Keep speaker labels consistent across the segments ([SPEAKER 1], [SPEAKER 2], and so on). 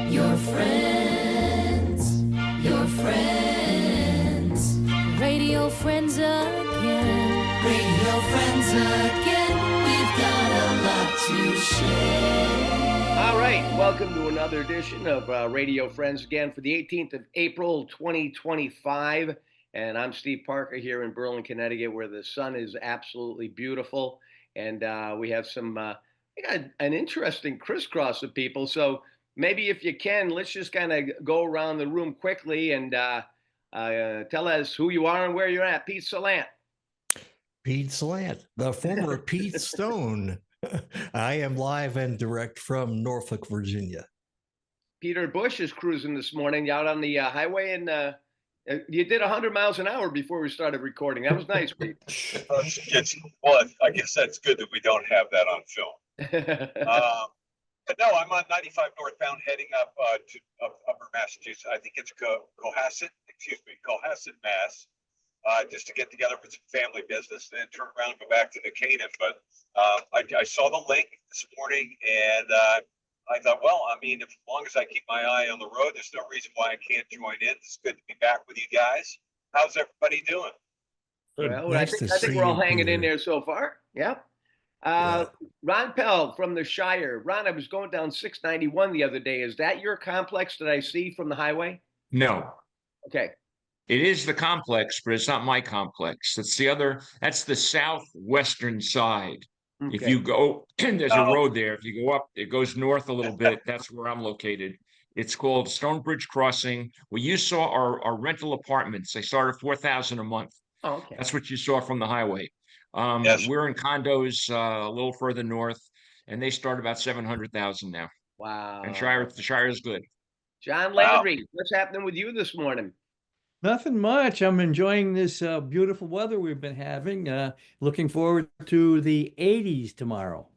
[SPEAKER 1] Your friends, your friends. Radio friends again. Radio friends again. We've got a lot to share.
[SPEAKER 2] All right, welcome to another edition of Radio Friends again for the 18th of April, 2025. And I'm Steve Parker here in Berlin, Connecticut, where the sun is absolutely beautiful. And we have we got an interesting crisscross of people. So maybe if you can, let's just kind of go around the room quickly and tell us who you are and where you're at. Pete Salant.
[SPEAKER 3] Pete Salant, the former Pete Stone. I am live and direct from Norfolk, Virginia. Peter
[SPEAKER 2] Bush is cruising this morning out on the highway, and you did 100 miles an hour before we started recording. That was nice, Pete.
[SPEAKER 4] Well, I guess that's good that we don't have that on film. But no, I'm on 95 northbound heading up to Upper Massachusetts. I think it's Cohasset, Mass. Just to get together for some family business, and then turn around and go back to New Canaan. But I saw the link this morning, and I thought, well, I mean, as long as I keep my eye on the road, there's no reason why I can't join in. It's good to be back with you guys. How's everybody doing?
[SPEAKER 2] Well, nice I think we're all hanging in there so far. Yeah. Ron Pell from the Shire. Ron, I was going down 691 the other day. Is that your complex that I see from the highway?
[SPEAKER 5] No.
[SPEAKER 2] Okay.
[SPEAKER 5] It is the complex, but it's not my complex. That's the southwestern side. Okay. If you go, there's a road there. If you go up, it goes north a little bit. That's where I'm located. It's called Stonebridge Crossing. Well, you saw our rental apartments. They start at $4,000 a month.
[SPEAKER 2] Oh, okay.
[SPEAKER 5] That's what you saw from the highway.
[SPEAKER 4] Yes.
[SPEAKER 5] We're in condos a little further north, and they start about $700,000 now.
[SPEAKER 2] Wow.
[SPEAKER 5] And the Shire is good.
[SPEAKER 2] John Landry, what's happening with you this morning?
[SPEAKER 6] Nothing much. I'm enjoying this beautiful weather we've been having. Looking forward to the 80s tomorrow.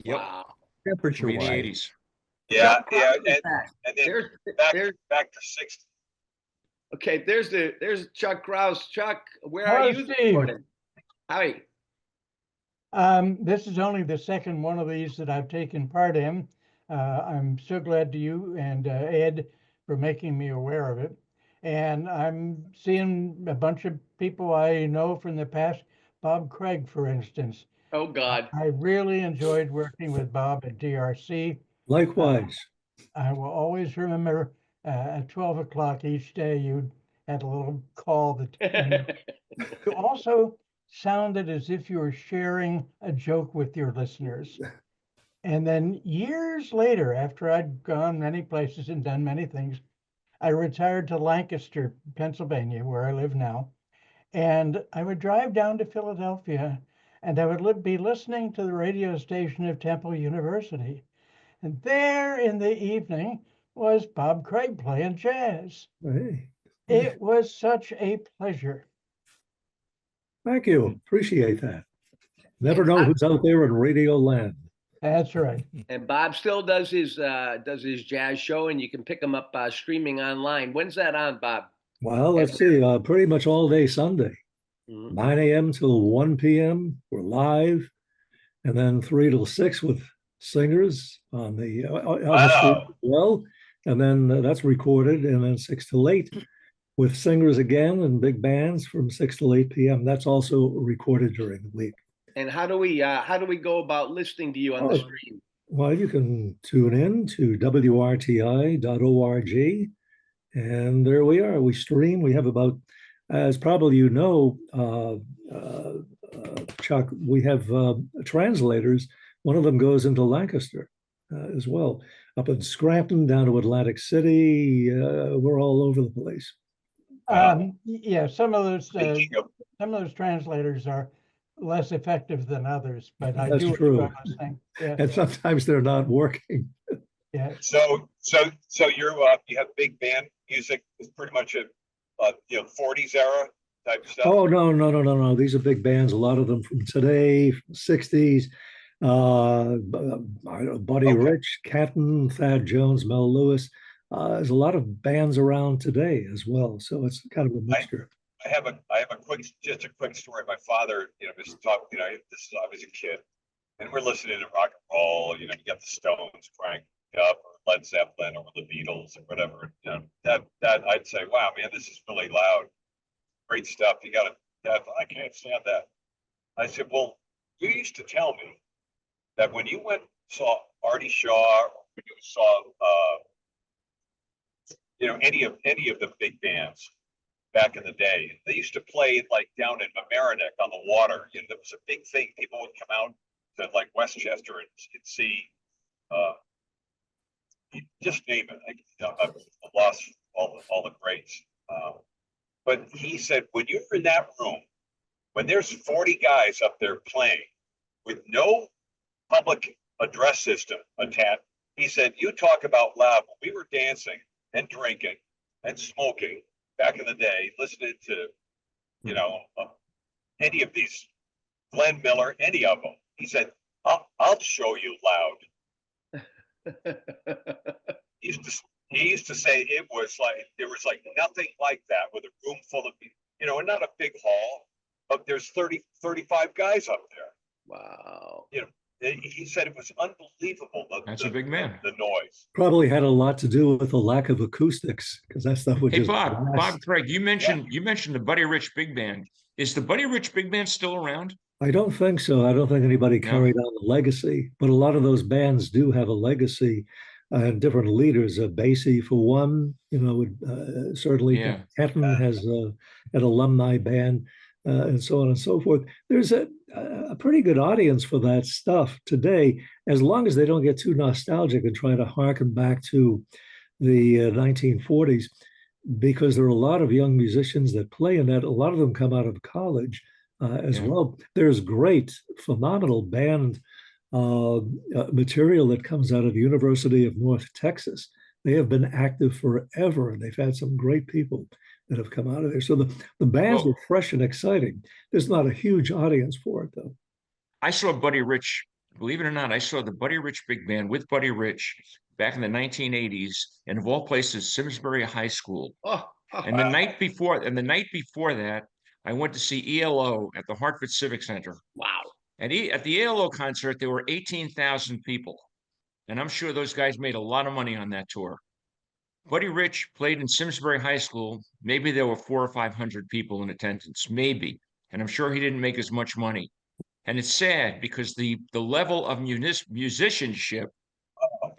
[SPEAKER 5] Yep.
[SPEAKER 2] Wow.
[SPEAKER 6] Temperature-wise.
[SPEAKER 5] The 80s.
[SPEAKER 4] Yeah. And then back to 60.
[SPEAKER 2] Okay, there's Chuck Krause. Chuck, where are you this morning? Howdy.
[SPEAKER 7] This is only the second one of these that I've taken part in. I'm so glad to you and Ed for making me aware of it. And I'm seeing a bunch of people I know from the past. Bob Craig, for instance.
[SPEAKER 2] Oh, God.
[SPEAKER 7] I really enjoyed working with Bob at DRC.
[SPEAKER 8] Likewise.
[SPEAKER 7] I will always remember at 12 o'clock each day, you had a little call that you also sounded as if you were sharing a joke with your listeners. And then years later, after I'd gone many places and done many things, I retired to Lancaster, Pennsylvania, where I live now. And I would drive down to Philadelphia, and I would be listening to the radio station of Temple University. And there in the evening was Bob Craig playing jazz.
[SPEAKER 8] Hey.
[SPEAKER 7] It was such a pleasure.
[SPEAKER 8] Thank you. Appreciate that. Never know who's out there in radio land.
[SPEAKER 7] That's right.
[SPEAKER 2] And Bob still does his jazz show, and you can pick him up streaming online. When's that on, Bob?
[SPEAKER 8] Well, let's see. Pretty much all day Sunday, 9 a.m. till 1 p.m. We're live, and then 3 till 6 with singers on the stream as well, and then that's recorded, and then 6 till 8 with singers again and big bands from 6 till 8 p.m. That's also recorded during the week.
[SPEAKER 2] And how do we go about listening to you on the stream?
[SPEAKER 8] Well, you can tune in to WRTI.org, and there we are. We stream. We have about, as probably you know, Chuck, we have translators. One of them goes into Lancaster as well, up in Scranton, down to Atlantic City. We're all over the place.
[SPEAKER 7] Yeah, some of those translators are less effective than others, but
[SPEAKER 8] That's true. Yeah. And sometimes they're not working.
[SPEAKER 7] Yeah.
[SPEAKER 4] So you have big band music. It's pretty much a 40s era type stuff.
[SPEAKER 8] Oh no. These are big bands. A lot of them from today, from the 60s. Buddy Rich, Catton, Thad Jones, Mel Lewis. There's a lot of bands around today as well. So it's kind of a mixture.
[SPEAKER 4] I have a quick story. My father, was talking, this is I was a kid, and we're listening to rock and roll. You got the Stones cranked up, or Led Zeppelin or the Beatles or whatever. You know, that I'd say, wow, man, this is really loud. Great stuff. You got to, I can't stand that. I said, well, you used to tell me that when you went saw Artie Shaw, or when you saw, you know, any of the big bands back in the day, they used to play like down in Mamaroneck on the water. You know, there was a big thing. People would come out to like Westchester and see, just name it. I've lost all the greats. But he said, when you're in that room, when there's 40 guys up there playing with no public address system attached, he said, you talk about loud. When we were dancing and drinking and smoking back in the day, listening to, you know, any of these, Glenn Miller, any of them, he said, I'll show you loud. He used to say it was like, there was like nothing like that with a room full of people, you know, and not a big hall, but there's 35 guys up there.
[SPEAKER 2] Wow.
[SPEAKER 4] You know, he said it was unbelievable.
[SPEAKER 5] That's a big man.
[SPEAKER 4] The noise.
[SPEAKER 8] Probably had a lot to do with the lack of acoustics, because that stuff would
[SPEAKER 5] Hey,
[SPEAKER 8] just
[SPEAKER 5] Bob Craig, you mentioned the Buddy Rich Big Band. Is the Buddy Rich Big Band still around?
[SPEAKER 8] I don't think so. I don't think anybody carried on the legacy, but a lot of those bands do have a legacy and different leaders. Basie, for one, you know, certainly Kenton has an alumni band, and so on and so forth. There's a pretty good audience for that stuff today, as long as they don't get too nostalgic and try to harken back to the 1940s, because there are a lot of young musicians that play in that. A lot of them come out of college as well. There's great, phenomenal band material that comes out of the University of North Texas. They have been active forever, and they've had some great people that have come out of there. So the bands were fresh and exciting. There's not a huge audience for it, though.
[SPEAKER 5] I saw Buddy Rich, believe it or not, I saw the Buddy Rich Big Band with Buddy Rich back in the 1980s, and of all places, Simsbury High School. And the night before that, I went to see ELO at the Hartford Civic Center.
[SPEAKER 2] Wow.
[SPEAKER 5] And at the ELO concert, there were 18,000 people. And I'm sure those guys made a lot of money on that tour. Buddy Rich played in Simsbury High School. Maybe there were 400 or 500 people in attendance, maybe. And I'm sure he didn't make as much money. And it's sad because the level of musicianship,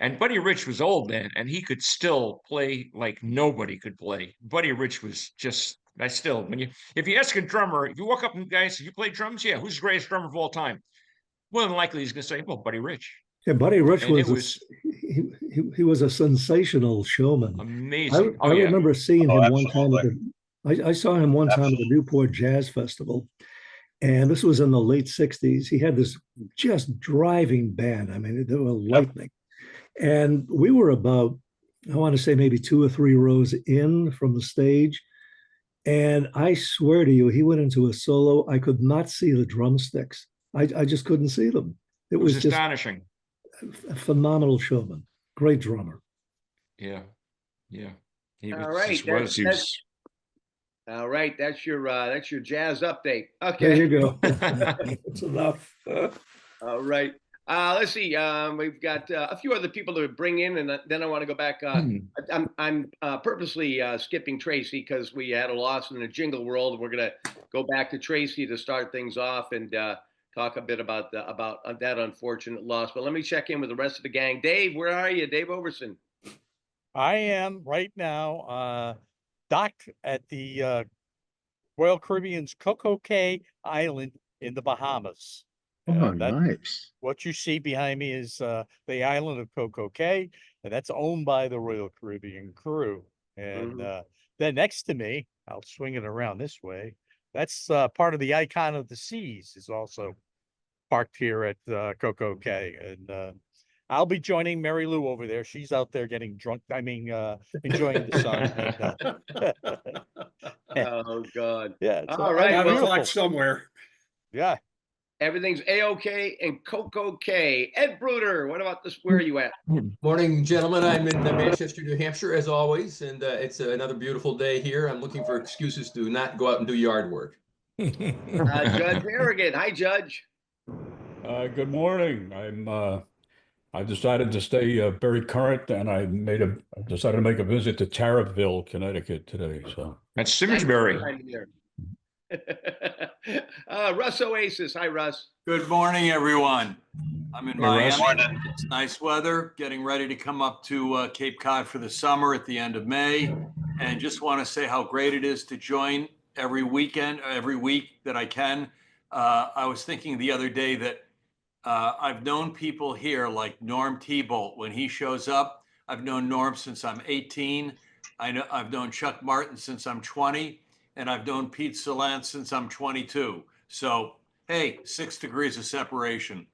[SPEAKER 5] and Buddy Rich was old then, and he could still play like nobody could play. Buddy Rich was just, if you ask a drummer, if you walk up and guys, you play drums? Yeah, who's the greatest drummer of all time? More than likely he's going to say, well, Buddy Rich.
[SPEAKER 8] Yeah, Buddy Rich he was a sensational showman.
[SPEAKER 5] Amazing.
[SPEAKER 8] I remember seeing him one time I saw him one time at the Newport Jazz Festival, and this was in the late 60s. He had this just driving band. I mean, they were lightning. And we were about, I want to say maybe 2 or 3 rows in from the stage. And I swear to you, he went into a solo. I could not see the drumsticks. I just couldn't see them. It was just
[SPEAKER 5] astonishing.
[SPEAKER 8] A phenomenal showman. Great drummer.
[SPEAKER 5] Yeah. Yeah.
[SPEAKER 2] All right. All right. That's your jazz update. Okay.
[SPEAKER 8] There you go. That's enough.
[SPEAKER 2] All right. Let's see. We've got a few other people to bring in, and then I want to go back. I'm purposely skipping Tracy because we had a loss in the jingle world. We're going to go back to Tracy to start things off and talk a bit about that unfortunate loss. But let me check in with the rest of the gang. Dave, where are you? Dave Overson.
[SPEAKER 9] I am right now docked at the Royal Caribbean's Coco Cay Island in the Bahamas.
[SPEAKER 10] Nice.
[SPEAKER 9] What you see behind me is the island of Coco Cay, and that's owned by the Royal Caribbean crew. And then next to me, I'll swing it around this way. That's part of the Icon of the Seas is also parked here at Coco Cay. And I'll be joining Mary Lou over there. She's out there getting drunk. Enjoying the sun.
[SPEAKER 2] Oh, God.
[SPEAKER 9] Yeah.
[SPEAKER 2] All right.
[SPEAKER 10] 5 o'clock somewhere.
[SPEAKER 9] Yeah.
[SPEAKER 2] Everything's A-OK in Coco Cay. Ed Bruder, what about this? Where are you at?
[SPEAKER 11] Morning, gentlemen. I'm in Manchester, New Hampshire, as always, and it's another beautiful day here. I'm looking for excuses to not go out and do yard work.
[SPEAKER 2] Judge Harrigan. Hi, Judge.
[SPEAKER 10] Good morning. I'm
[SPEAKER 12] I've decided to stay very current, and I decided to make a visit to Tarrytville, Connecticut today. So
[SPEAKER 5] that's Simsbury.
[SPEAKER 2] Russ Oasis. Hi, Russ.
[SPEAKER 13] Good morning, everyone. I'm in
[SPEAKER 5] Hey,
[SPEAKER 13] Miami.
[SPEAKER 5] Russ.
[SPEAKER 13] It's nice weather, getting ready to come up to Cape Cod for the summer at the end of May. And just want to say how great it is to join every weekend, every week that I can. I was thinking the other day that I've known people here like Norm T-Bolt. When he shows up, I've known Norm since I'm 18. I've known Chuck Martin since I'm 20. And I've known Pete Salant since I'm 22. So, hey, 6 degrees of separation.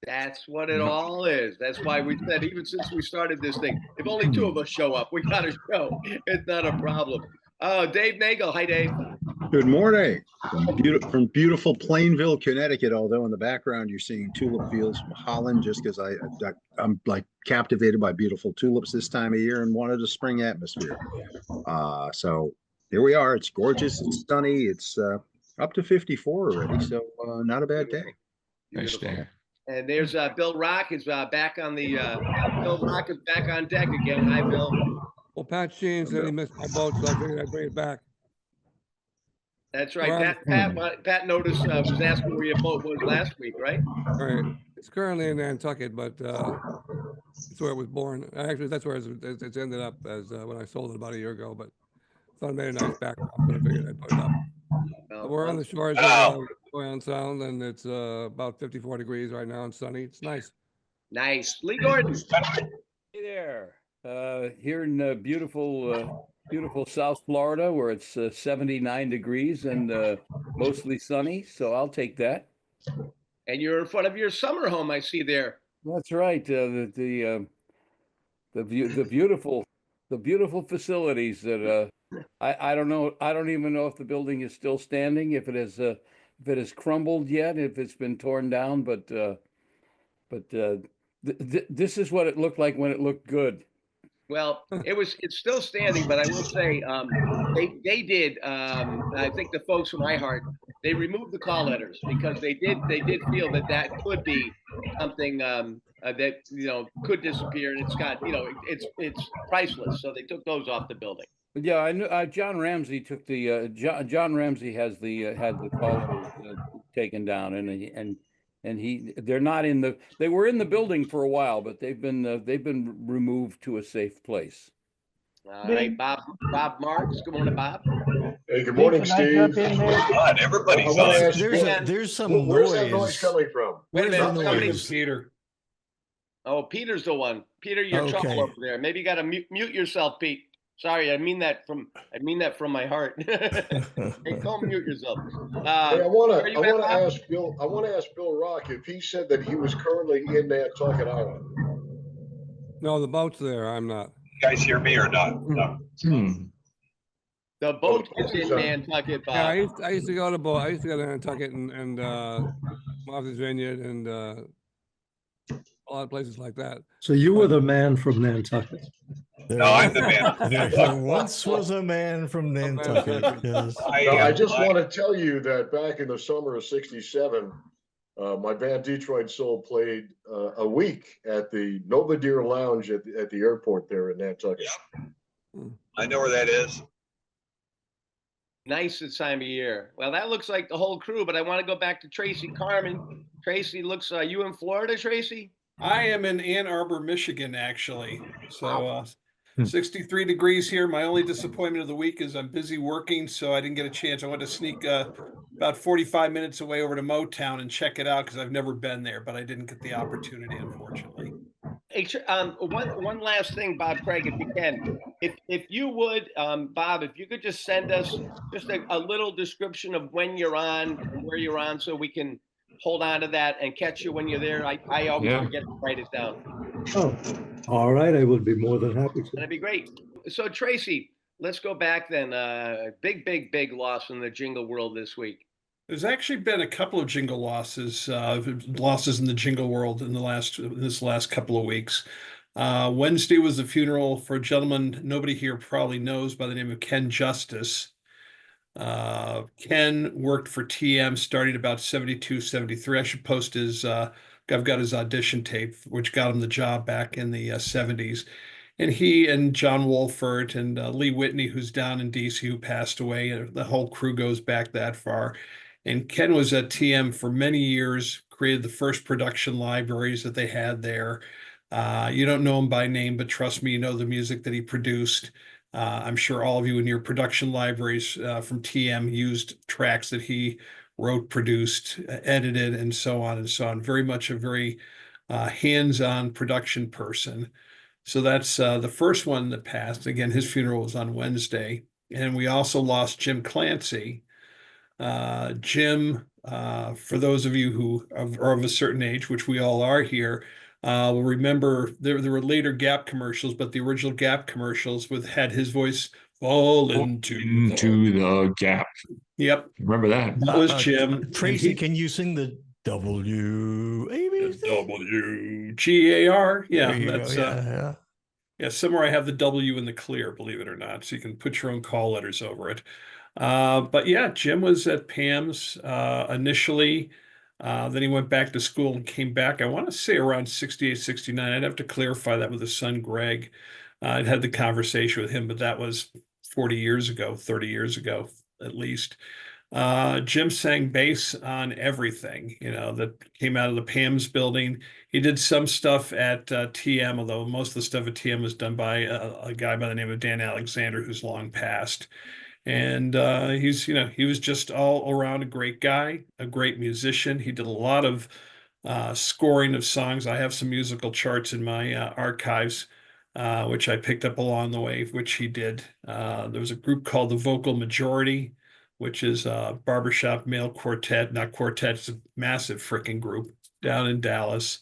[SPEAKER 2] That's what it all is. That's why we said, even since we started this thing, if only 2 of us show up, we got to show. It's not a problem. Dave Nagel. Hi, Dave.
[SPEAKER 10] Good morning from beautiful Plainville, Connecticut. Although in the background you're seeing tulip fields from Holland, just because I'm like captivated by beautiful tulips this time of year and wanted a spring atmosphere. So here we are. It's gorgeous. It's sunny. It's up to 54 already, so not a bad day.
[SPEAKER 5] Nice day.
[SPEAKER 2] And there's Bill Rock is back on the Bill Rock is back on deck again. Hi, Bill.
[SPEAKER 14] Well, Pat Sheen said he missed my boat, so I figured I'd bring it back.
[SPEAKER 2] That's right. Pat noticed was asking where your boat was last week, right?
[SPEAKER 14] Right. It's currently in Nantucket, but it's where it was born. Actually, that's where it's ended up as when I sold it about a year ago. But thought I made a nice backdrop, but I figured I'd put it up. We're on the shores of Oyan Sound, and it's about 54 degrees right now and sunny. It's nice.
[SPEAKER 2] Nice. Lee Gordon.
[SPEAKER 15] Hey there. Here in beautiful South Florida, where it's 79 degrees and mostly sunny. So I'll take that.
[SPEAKER 2] And you're in front of your summer home, I see there.
[SPEAKER 15] That's right. The beautiful facilities that I don't know. I don't even know if the building is still standing, if it has crumbled yet, if it's been torn down. But this is what it looked like when it looked good.
[SPEAKER 2] Well, it's still standing, but I will say they did. I think the folks from iHeart, they removed the call letters because they did feel that could be something that could disappear, and it's got it's priceless. So they took those off the building.
[SPEAKER 15] Yeah, I knew John Ramsey took the John Ramsey has had the call letters taken down, and they're not in the. They were in the building for a while, but they've been removed to a safe place.
[SPEAKER 2] All right, Bob Marks. Good morning, Bob.
[SPEAKER 16] Hey, good morning, Steve.
[SPEAKER 4] God, everybody's on.
[SPEAKER 3] There's some
[SPEAKER 16] Where's
[SPEAKER 3] noise.
[SPEAKER 16] that noise coming from?
[SPEAKER 2] Where's that
[SPEAKER 16] coming
[SPEAKER 2] from?
[SPEAKER 16] Peter.
[SPEAKER 2] Oh, Peter's the one. Peter, you're
[SPEAKER 3] Okay.
[SPEAKER 2] trouble over there. Maybe you got to mute yourself, Pete. Sorry, I mean that from my heart. Hey, go mute yourself.
[SPEAKER 16] Hey, I want to ask Bill Rock if he said that he was currently in Nantucket Island.
[SPEAKER 14] No, the boat's there. I'm not.
[SPEAKER 4] You guys hear me or not? No.
[SPEAKER 2] The boat is in Nantucket, Bob.
[SPEAKER 14] Yeah, I used to go to boat. I used to go to Nantucket and Martha's Vineyard and a lot of places like that.
[SPEAKER 8] So you were the man from Nantucket.
[SPEAKER 4] No, I'm the man.
[SPEAKER 3] There once was a man from Nantucket. Yes.
[SPEAKER 16] I just want to tell you that back in the summer of '67, my band Detroit Soul played a week at the Novadear Lounge at the airport there in Nantucket.
[SPEAKER 4] Yep. I know where that is.
[SPEAKER 2] Nice this time of year. Well, that looks like the whole crew, but I want to go back to Tracy Carmen. Tracy, looks you in Florida, Tracy?
[SPEAKER 17] I am in Ann Arbor, Michigan, actually. So 63 degrees here. My only disappointment of the week is I'm busy working, so I didn't get a chance. I wanted to sneak about 45 minutes away over to Motown and check it out because I've never been there, but I didn't get the opportunity, unfortunately.
[SPEAKER 2] Hey, one last thing, Bob Craig, if you can, if you would, Bob, if you could just send us just a little description of when you're on, where you're on, so we can hold on to that and catch you when you're there. I always forget to write it down.
[SPEAKER 8] Oh, all right. I would be more than happy to.
[SPEAKER 2] That'd be great. So Tracy, let's go back then. Big loss in the jingle world this week.
[SPEAKER 17] There's actually been a couple of jingle losses in the jingle world in this last couple of weeks. Wednesday was the funeral for a gentleman nobody here probably knows by the name of Ken Justice. Ken worked for TM starting about 72, 73. I should post his I've got his audition tape, which got him the job back in the 70s. And he and John Wolfert and Lee Whitney, who's down in DC, who passed away, the whole crew goes back that far. And Ken was at TM for many years, created the first production libraries that they had there. You don't know him by name, but trust me, you know the music that he produced. I'm sure all of you in your production libraries from TM used tracks that he wrote, produced, edited, and so on and so on. Very much a very hands-on production person. So that's the first one that passed. Again, his funeral was on Wednesday. And we also lost Jim Clancy. Jim, for those of you who are of a certain age, which we all are here, will remember there were later Gap commercials, but the original Gap commercials had his voice fall into
[SPEAKER 5] the gap.
[SPEAKER 17] Yep.
[SPEAKER 5] Remember that.
[SPEAKER 17] That was Jim.
[SPEAKER 3] Tracy, can you sing the
[SPEAKER 17] WGAR? Yeah, that's yeah. Somewhere I have the W in the clear, believe it or not, so you can put your own call letters over it. But yeah, Jim was at Pam's initially. Then he went back to school and came back, I want to say around 68, 69. I'd have to clarify that with his son, Greg. I'd had the conversation with him, but that was 40 years ago, 30 years ago, at least. Jim sang bass on everything, that came out of the Pam's building. He did some stuff at TM, although most of the stuff at TM was done by a guy by the name of Dan Alexander, who's long passed. And he was just all around a great guy, a great musician. He did a lot of scoring of songs. I have some musical charts in my archives, which I picked up along the way, which he did. There was a group called the Vocal Majority, which is a barbershop male quartet, not quartet, it's a massive freaking group down in Dallas.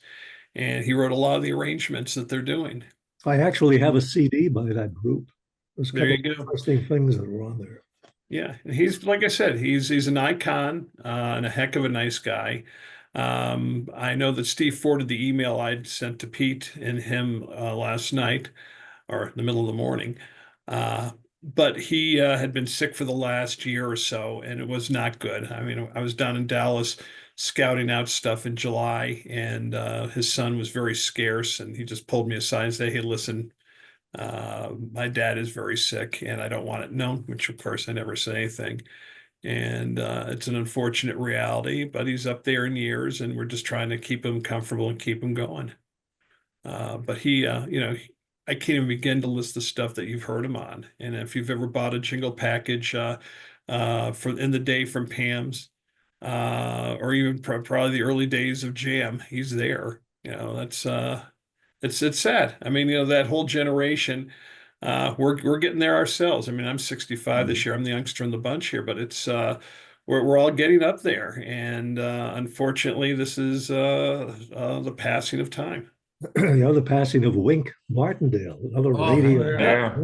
[SPEAKER 17] And he wrote a lot of the arrangements that they're doing.
[SPEAKER 8] I actually have a CD by that group. There's a
[SPEAKER 17] There you
[SPEAKER 8] couple
[SPEAKER 17] go.
[SPEAKER 8] of interesting things that were on there.
[SPEAKER 17] Yeah, he's like I said, he's an icon and a heck of a nice guy. I know that Steve forwarded the email I'd sent to Pete and him last night, or in the middle of the morning. But he had been sick for the last year or so, and it was not good. I mean, I was down in Dallas scouting out stuff in July, and his son was very scarce, and he just pulled me aside and said, "Hey, listen, my dad is very sick, and I don't want it known," which of course I never say anything. And it's an unfortunate reality, but he's up there in years, and we're just trying to keep him comfortable and keep him going. But I can't even begin to list the stuff that you've heard him on. And if you've ever bought a jingle package for in the day from Pam's, or even probably the early days of Jam, he's there. That's it's sad. I mean, that whole generation, we're getting there ourselves. I mean, I'm 65 this year. I'm the youngster in the bunch here, but it's we're all getting up there, and unfortunately, this is the passing of time.
[SPEAKER 8] The passing of Wink Martindale, another radio.
[SPEAKER 5] Yeah.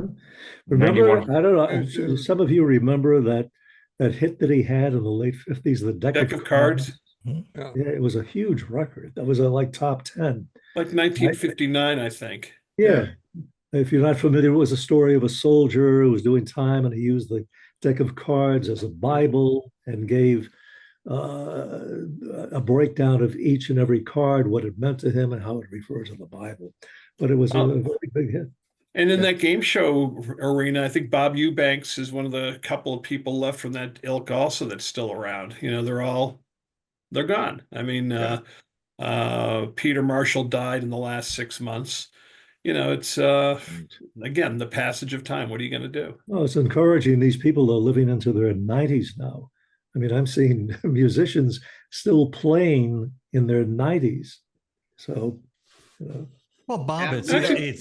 [SPEAKER 8] Remember,
[SPEAKER 5] 91.
[SPEAKER 8] I don't know, some of you remember that hit that he had in the late 50s, the Deck
[SPEAKER 17] of Cards.
[SPEAKER 8] Yeah, it was a huge record. That was like top 10.
[SPEAKER 17] Like 1959, I think.
[SPEAKER 8] Yeah. If you're not familiar, it was a story of a soldier who was doing time, and he used the deck of cards as a Bible and gave a breakdown of each and every card, what it meant to him and how it refers to the Bible. But it was a very big hit.
[SPEAKER 17] And in that game show arena, I think Bob Eubanks is one of the couple of people left from that ilk also that's still around. They're gone. I mean, Peter Marshall died in the last 6 months. It's again, the passage of time. What are you going to do?
[SPEAKER 8] Well, it's encouraging. These people are living into their 90s now. I mean, I'm seeing musicians still playing in their 90s. So,
[SPEAKER 3] Well, Bob, it's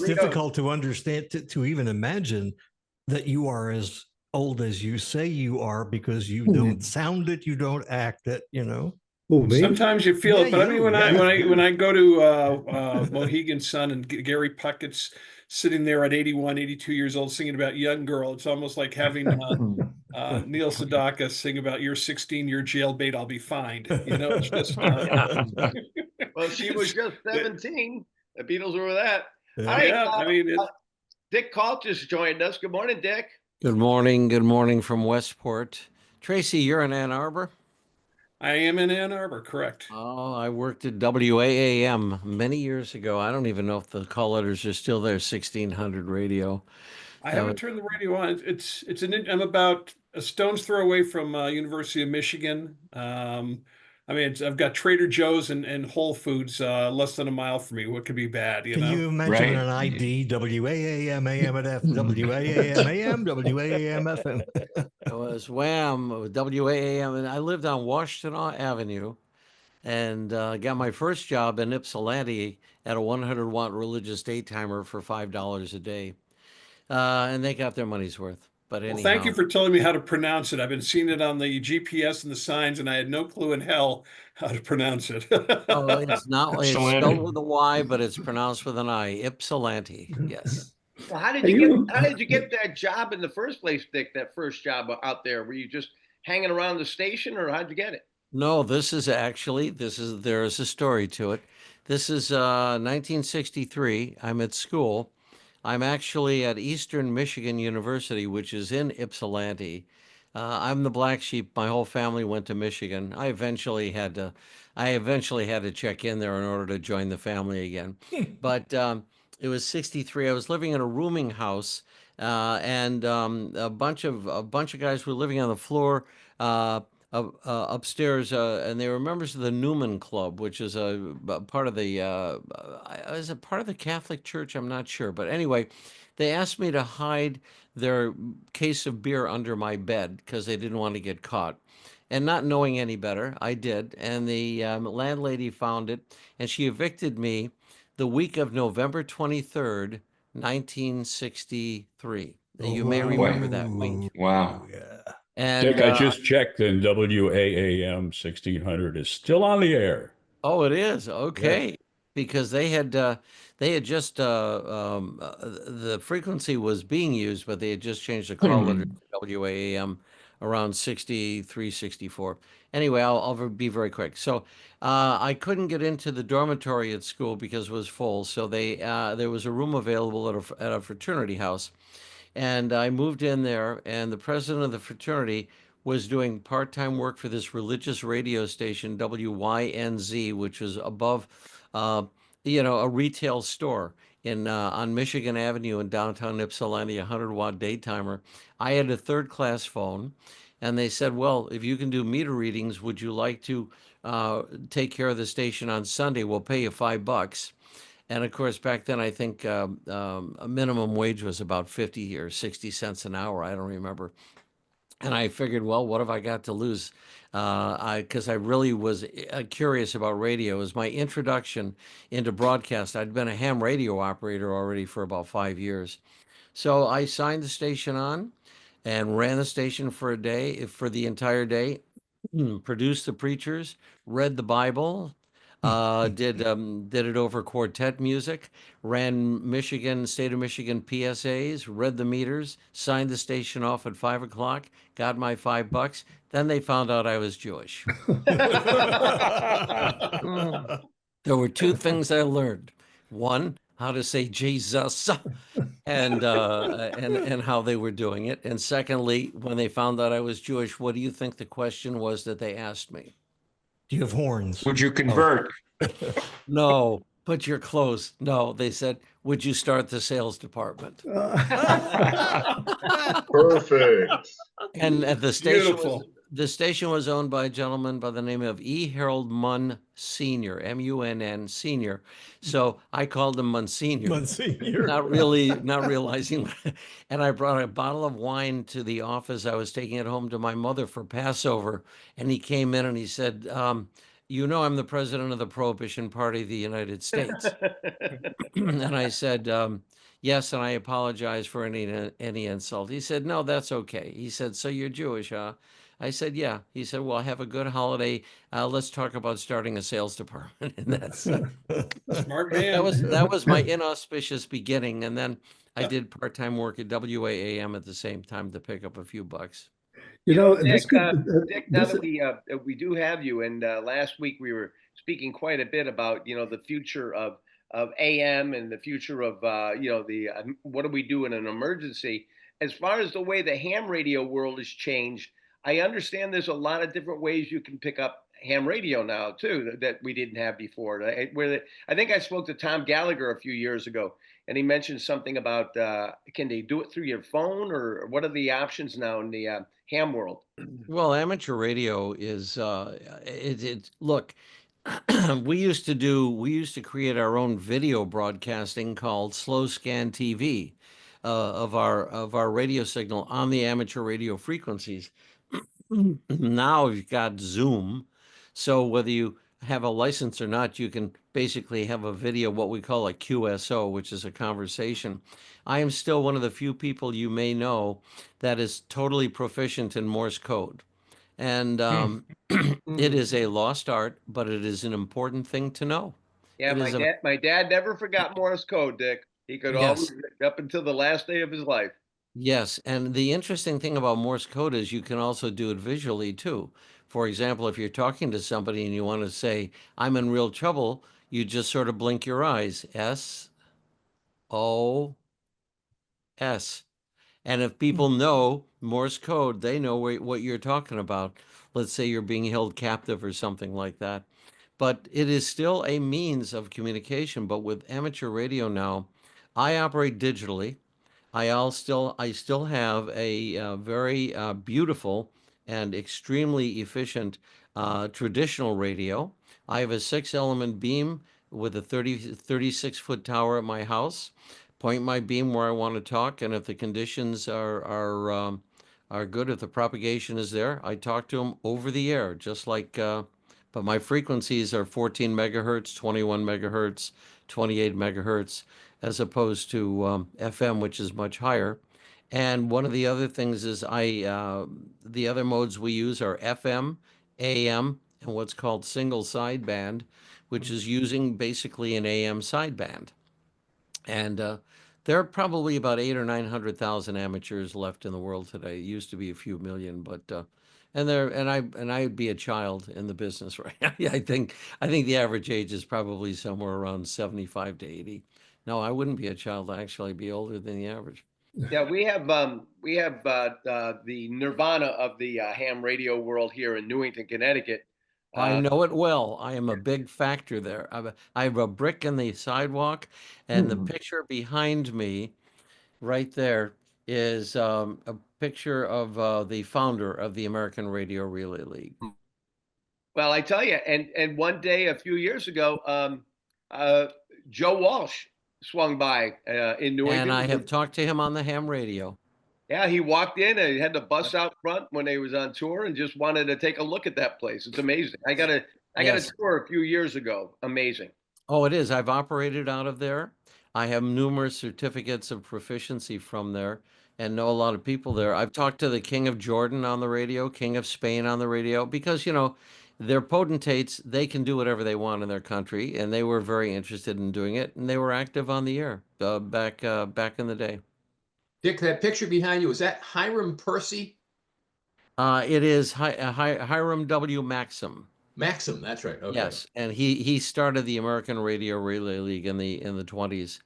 [SPEAKER 3] difficult to understand, to even imagine that you are as old as you say you are, because you don't sound it, you don't act it,
[SPEAKER 17] Sometimes you feel it, but I mean, when I go to Mohegan Sun and Gary Puckett's sitting there at 81, 82 years old singing about Young Girl, it's almost like having Neil Sedaka sing about "You're 16, you're jailbait, I'll be fined." It's just.
[SPEAKER 2] Well, she was just 17. The Beatles were that. Dick Calt just joined us. Good morning, Dick.
[SPEAKER 18] Good morning. Good morning from Westport. Tracy, you're in Ann Arbor?
[SPEAKER 17] I am in Ann Arbor, correct.
[SPEAKER 18] Oh, I worked at WAAM many years ago. I don't even know if the call letters are still there, 1600 radio.
[SPEAKER 17] I
[SPEAKER 18] That
[SPEAKER 17] haven't
[SPEAKER 18] was,
[SPEAKER 17] turned the radio on. I'm about a stone's throw away from University of Michigan. I mean, I've got Trader Joe's and Whole Foods less than a mile from me. What could be bad, you
[SPEAKER 3] Can
[SPEAKER 17] know?
[SPEAKER 3] you mention an ID? WAAM, AM at F, WAAM, AM, WAAM, FM.
[SPEAKER 18] it was Wham, WAAM, and I lived on Washington Avenue, and got my first job in Ypsilanti at a 100-watt religious daytimer for $5 a day, and they got their money's worth. But
[SPEAKER 17] Well, thank you
[SPEAKER 18] anyhow,
[SPEAKER 17] for telling me how to pronounce it. I've been seeing it on the GPS and the signs, and I had no clue in hell how to pronounce it.
[SPEAKER 18] oh, it's not. It's
[SPEAKER 5] Ypsilanti.
[SPEAKER 18] spelled with a Y, but it's pronounced with an I. Ypsilanti. Yes.
[SPEAKER 2] Well, how did
[SPEAKER 8] Hey,
[SPEAKER 2] you get that job in the first place, Dick? That first job out there? Were you just hanging around the station, or how'd you get it?
[SPEAKER 18] No, there is a story to it. This is 1963. I'm at school. I'm actually at Eastern Michigan University, which is in Ypsilanti. I'm the black sheep. My whole family went to Michigan. I eventually had to check in there in order to join the family again. But it was 63. I was living in a rooming house, and a bunch of guys were living on the floor. Upstairs, and they were members of the Newman Club, which is a part of the is it part of the Catholic Church? I'm not sure, but anyway, they asked me to hide their case of beer under my bed because they didn't want to get caught. And not knowing any better, I did, and the landlady found it, and she evicted me the week of November 23rd, 1963. You may remember that week.
[SPEAKER 5] Wow.
[SPEAKER 18] And
[SPEAKER 12] Dick, I just checked, and WAAM 1600 is still on the air.
[SPEAKER 18] oh, it is
[SPEAKER 12] Yes.
[SPEAKER 18] okay because they had just the frequency was being used, but they had just changed the call letter to WAAM around 63, 64. Anyway, I'll be very quick. So I couldn't get into the dormitory at school because it was full. So there was a room available at a fraternity house. And I moved in there, and the president of the fraternity was doing part-time work for this religious radio station, WYNZ, which was above, uh, a retail store in on Michigan Avenue in downtown Ypsilanti, a 100-watt daytimer. I had a third-class phone, and they said, "Well, if you can do meter readings, would you like to take care of the station on Sunday? We'll pay you $5." And of course, back then, I think a minimum wage was about 50 or 60 cents an hour. I don't remember. And I figured, well, what have I got to lose? Because I really was curious about radio. It was my introduction into broadcast. I'd been a ham radio operator already for about 5 years. So I signed the station on and ran the station for the entire day, produced the preachers, read the Bible, did it over quartet music, ran state of Michigan PSAs, read the meters, signed the station off at 5 o'clock, got my $5. Then they found out I was Jewish. There were two things I learned. One, how to say Jesus, and how they were doing it. And secondly, when they found out I was Jewish, what do you think the question was that they asked me?
[SPEAKER 3] Do you have horns?
[SPEAKER 5] Would you convert?
[SPEAKER 18] No, but you're close. No, they said, would you start the sales department?
[SPEAKER 16] Perfect.
[SPEAKER 18] And
[SPEAKER 17] Beautiful.
[SPEAKER 18] the station was owned by a gentleman by the name of E. Harold Munn Sr., M-U-N-N Sr. So I called him Monsignor.
[SPEAKER 3] Monsignor.
[SPEAKER 18] Not realizing. And I brought a bottle of wine to the office. I was taking it home to my mother for Passover. And he came in and he said, I'm the president of the Prohibition Party of the United States. And I said, yes, and I apologize for any insult. He said, no, that's okay. He said, so you're Jewish, huh? I said, yeah. He said, well, have a good holiday. Let's talk about starting a sales department. And that's
[SPEAKER 17] Smart man.
[SPEAKER 18] that was my inauspicious beginning. And then I did part-time work at WAAM at the same time to pick up a few bucks.
[SPEAKER 2] Dick, now that we do have you, and last week we were speaking quite a bit about the future of AM and the future of what do we do in an emergency. As far as the way the ham radio world has changed, I understand there's a lot of different ways you can pick up ham radio now too that we didn't have before. I think I spoke to Tom Gallagher a few years ago, and he mentioned something about can they do it through your phone, or what are the options now in the ham world?
[SPEAKER 18] Well, amateur radio is look, we used to create our own video broadcasting called slow scan TV of our radio signal on the amateur radio frequencies. Now you've got Zoom, so whether you have a license or not, you can basically have a video, what we call a QSO, which is a conversation. I am still one of the few people you may know that is totally proficient in Morse code. And it is a lost art, but it is an important thing to know.
[SPEAKER 2] Yeah, my dad never forgot Morse code, Dick. He could always, up until the last day of his life.
[SPEAKER 18] Yes, and the interesting thing about Morse code is you can also do it visually too. For example, if you're talking to somebody and you want to say, I'm in real trouble, you just sort of blink your eyes. SOS. And if people know Morse code, they know what you're talking about. Let's say you're being held captive or something like that. But it is still a means of communication. But with amateur radio now, I operate digitally. I still have a very beautiful and extremely efficient traditional radio. I have a 6-element beam with a 36-foot tower at my house. Point my beam where I want to talk, and if the conditions are good, if the propagation is there, I talk to them over the air, just like. But my frequencies are 14 megahertz, 21 megahertz, 28 megahertz, as opposed to FM, which is much higher. And one of the other things is the other modes we use are FM, AM, and what's called single sideband, which is using basically an AM sideband. And there are probably about 800,000 or 900,000 amateurs left in the world today. It used to be a few million, but I'd be a child in the business, right? I think the average age is probably somewhere around 75 to 80. No, I wouldn't be a child. I'd actually be older than the average.
[SPEAKER 2] Yeah, we have the nirvana of the ham radio world here in Newington, Connecticut.
[SPEAKER 18] I know it well. I am a big factor there. I have a brick in the sidewalk, and the picture behind me, right there, is a picture of the founder of the American Radio Relay League.
[SPEAKER 2] Well, I tell you, and one day a few years ago, Joe Walsh swung by in Newington.
[SPEAKER 18] And I have talked to him on the ham radio.
[SPEAKER 2] Yeah, he walked in and he had the bus out front when he was on tour and just wanted to take a look at that place. It's amazing. I got a tour a few years ago. Amazing.
[SPEAKER 18] Oh, it is. I've operated out of there. I have numerous certificates of proficiency from there and know a lot of people there. I've talked to the King of Jordan on the radio, King of Spain on the radio, because, they're potentates. They can do whatever they want in their country, and they were very interested in doing it, and they were active on the air back in the day.
[SPEAKER 11] Dick, that picture behind you, is that Hiram Percy?
[SPEAKER 18] It is Hiram W. Maxim.
[SPEAKER 11] Maxim, that's right. Okay.
[SPEAKER 18] Yes, and he started the American Radio Relay League in the 20s,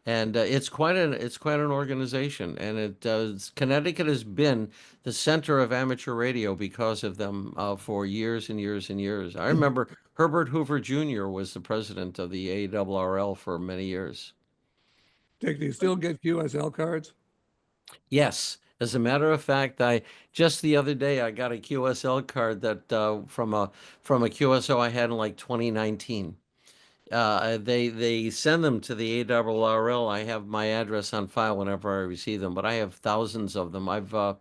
[SPEAKER 18] and it's quite an organization, and it does. Connecticut has been the center of amateur radio because of them for years and years and years. I remember Herbert Hoover Jr. was the president of the ARRL for many years.
[SPEAKER 14] Dick, do you still get QSL cards?
[SPEAKER 18] Yes. As a matter of fact, just the other day I got a QSL card that from a QSO I had in like 2019. They send them to the ARRL. I have my address on file whenever I receive them, but I have thousands of them. I've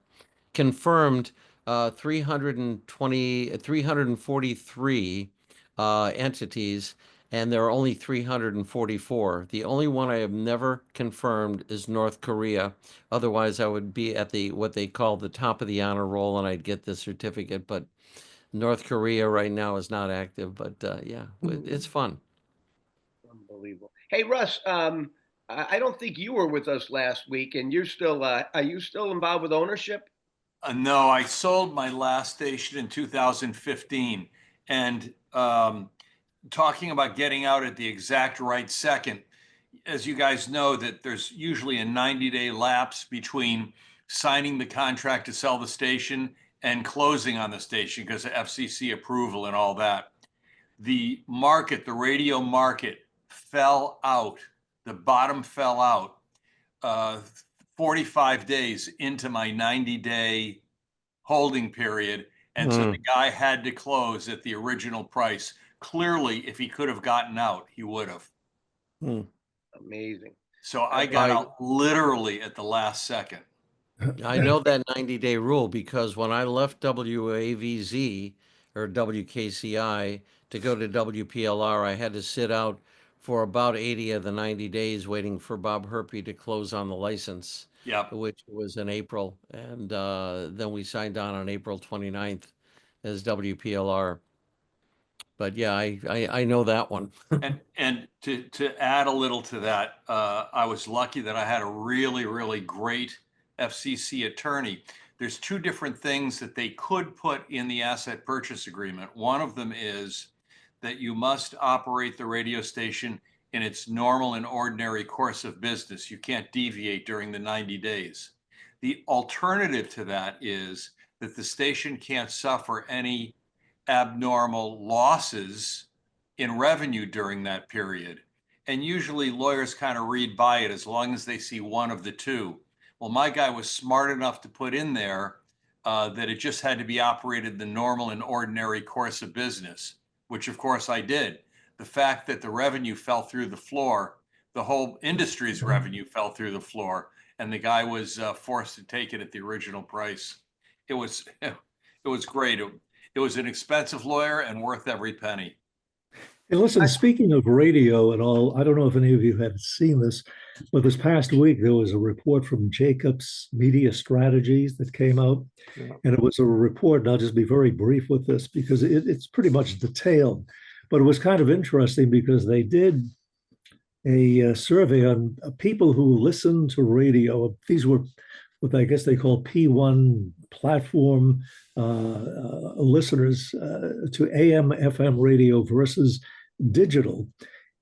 [SPEAKER 18] confirmed 343 entities, and there are only 344. The only one I have never confirmed is North Korea. Otherwise, I would be at what they call the top of the honor roll, and I'd get the certificate. But North Korea right now is not active. But yeah, it's fun.
[SPEAKER 2] Unbelievable. Hey, Russ, I don't think you were with us last week, and you're still. Are you still involved with ownership?
[SPEAKER 13] No, I sold my last station in 2015, and talking about getting out at the exact right second, as you guys know, that there's usually a 90-day lapse between signing the contract to sell the station and closing on the station because of FCC approval and all that, the market, the radio market fell out. The bottom fell out 45 days into my 90-day holding period. And so the guy had to close at the original price. Clearly, if he could have gotten out, he would have.
[SPEAKER 2] Amazing.
[SPEAKER 13] So I got out literally at the last second.
[SPEAKER 18] I know that 90-day rule because when I left WAVZ or WKCI to go to WPLR, I had to sit out for about 80 of the 90 days waiting for Bob Herpy to close on the license, which was in April. And then we signed on April 29th as WPLR. But yeah, I know that one.
[SPEAKER 13] and to add a little to that, I was lucky that I had a really, really great FCC attorney. There's two different things that they could put in the asset purchase agreement. One of them is that you must operate the radio station in its normal and ordinary course of business. You can't deviate during the 90 days. The alternative to that is that the station can't suffer any abnormal losses in revenue during that period. And usually lawyers kind of read by it as long as they see one of the two. Well, my guy was smart enough to put in there that it just had to be operated the normal and ordinary course of business, which of course I did. The fact that the revenue fell through the floor, the whole industry's revenue fell through the floor, and the guy was forced to take it at the original price. It was great. It was an expensive lawyer and worth every penny.
[SPEAKER 8] Hey, listen, speaking of radio and all, I don't know if any of you have seen this, but this past week there was a report from Jacobs Media Strategies that came out. And it was a report, and I'll just be very brief with this because it's pretty much detailed. But it was kind of interesting because they did a survey on people who listen to radio. These were what I guess they call P1 platform listeners to AM, FM radio versus digital.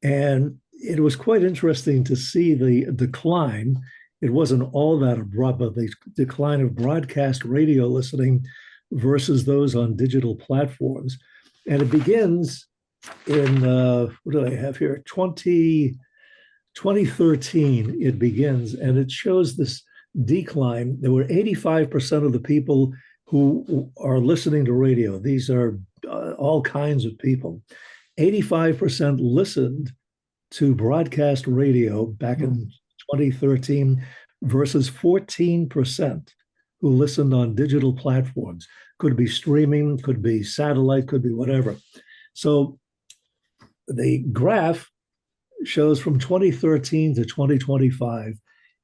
[SPEAKER 8] And it was quite interesting to see the decline. It wasn't all that abrupt, but the decline of broadcast radio listening versus those on digital platforms. And it begins in, what do I have here? 2013, it begins, and it shows this decline. There were 85% of the people who are listening to radio. These are all kinds of people. 85% listened to broadcast radio back in 2013 versus 14% who listened on digital platforms. Could be streaming, could be satellite, could be whatever. So the graph shows from 2013 to 2025.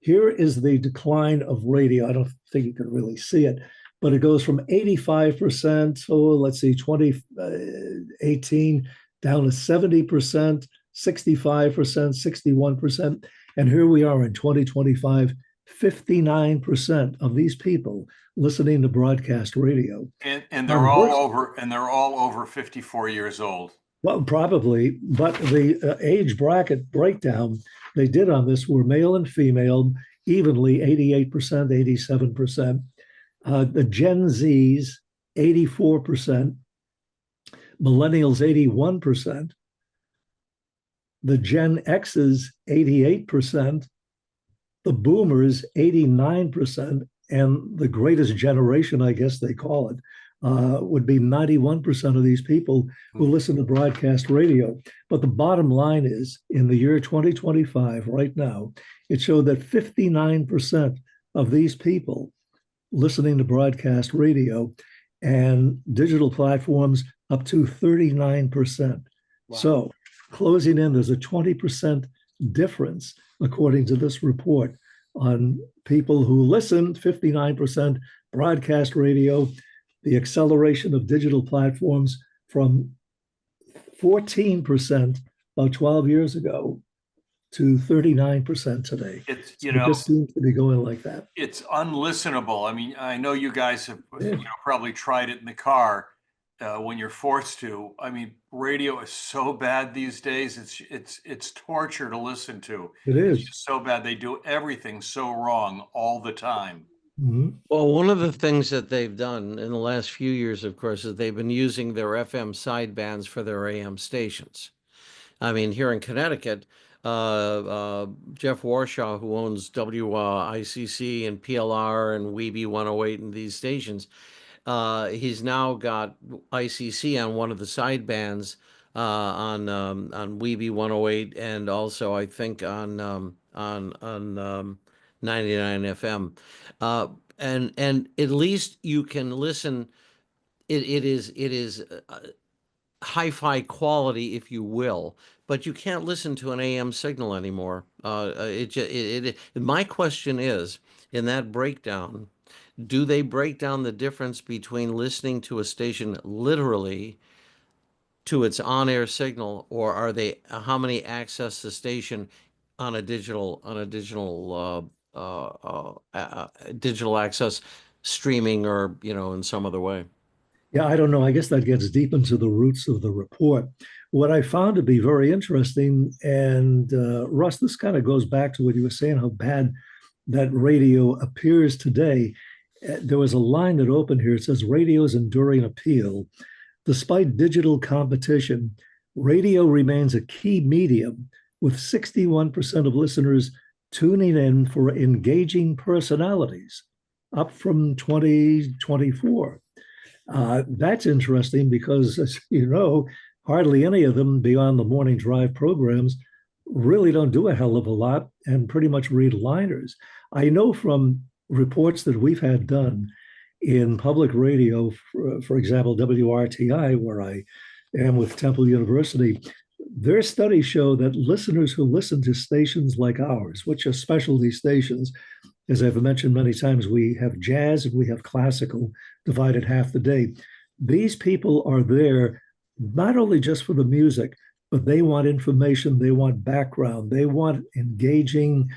[SPEAKER 8] Here is the decline of radio. I don't think you can really see it, but it goes from 85%, so let's see, 2018 down to 70%, 65%, 61%. And here we are in 2025, 59% of these people listening to broadcast radio.
[SPEAKER 13] And they're all over 54 years old.
[SPEAKER 8] Well, probably, but the age bracket breakdown they did on this were male and female evenly, 88%, 87%. The Gen Zs, 84%. Millennials, 81%. The Gen Xs, 88%. The Boomers, 89%. And the greatest generation, I guess they call it, would be 91% of these people who listen to broadcast radio. But the bottom line is, in the year 2025, right now, it showed that 59% of these people listening to broadcast radio and digital platforms up to 39%. Wow. So closing in, there's a 20% difference, according to this report, on people who listen, 59% broadcast radio, the acceleration of digital platforms from 14% about 12 years ago to 39% today.
[SPEAKER 13] It
[SPEAKER 8] just seems to be going like that.
[SPEAKER 13] It's unlistenable. I mean, I know you guys have probably tried it in the car when you're forced to. I mean, radio is so bad these days. It's torture to listen to.
[SPEAKER 8] It is.
[SPEAKER 13] It's so bad. They do everything so wrong all the time.
[SPEAKER 18] Well, one of the things that they've done in the last few years, of course, is they've been using their FM sidebands for their AM stations. I mean, here in Connecticut, Jeff Warshaw, who owns WICC and PLR and Weeby 108 and these stations, he's now got ICC on one of the sidebands on Weeby 108 and also I think on 99 FM. And at least you can listen. It is hi-fi quality, if you will, but you can't listen to an AM signal anymore. My question is, in that breakdown, do they break down the difference between listening to a station literally to its on-air signal, or are they how many access the station on a digital digital access streaming or in some other way?
[SPEAKER 8] Yeah, I don't know. I guess that gets deep into the roots of the report. What I found to be very interesting, and Russ, this kind of goes back to what you were saying, how bad that radio appears today. There was a line that opened here. It says, radio's enduring appeal. Despite digital competition, radio remains a key medium, with 61% of listeners tuning in for engaging personalities, up from 2024. That's interesting because, as you know, hardly any of them beyond the morning drive programs really don't do a hell of a lot and pretty much read liners. I know from reports that we've had done in public radio, for example, WRTI, where I am with Temple University, their studies show that listeners who listen to stations like ours, which are specialty stations, as I've mentioned many times, we have jazz and we have classical divided half the day. These people are there not only just for the music, but they want information, they want background, they want engaging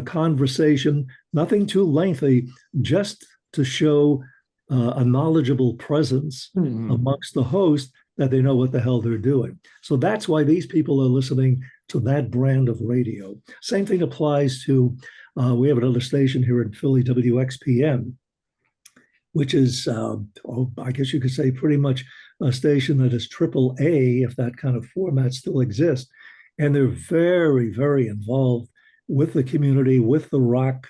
[SPEAKER 8] conversation, nothing too lengthy, just to show a knowledgeable presence amongst the host that they know what the hell they're doing. So that's why these people are listening to that brand of radio. Same thing applies to, we have another station here in Philly, WXPN, which is, I guess you could say pretty much a station that is triple A, if that kind of format still exists. And they're very, very involved with the community, with the rock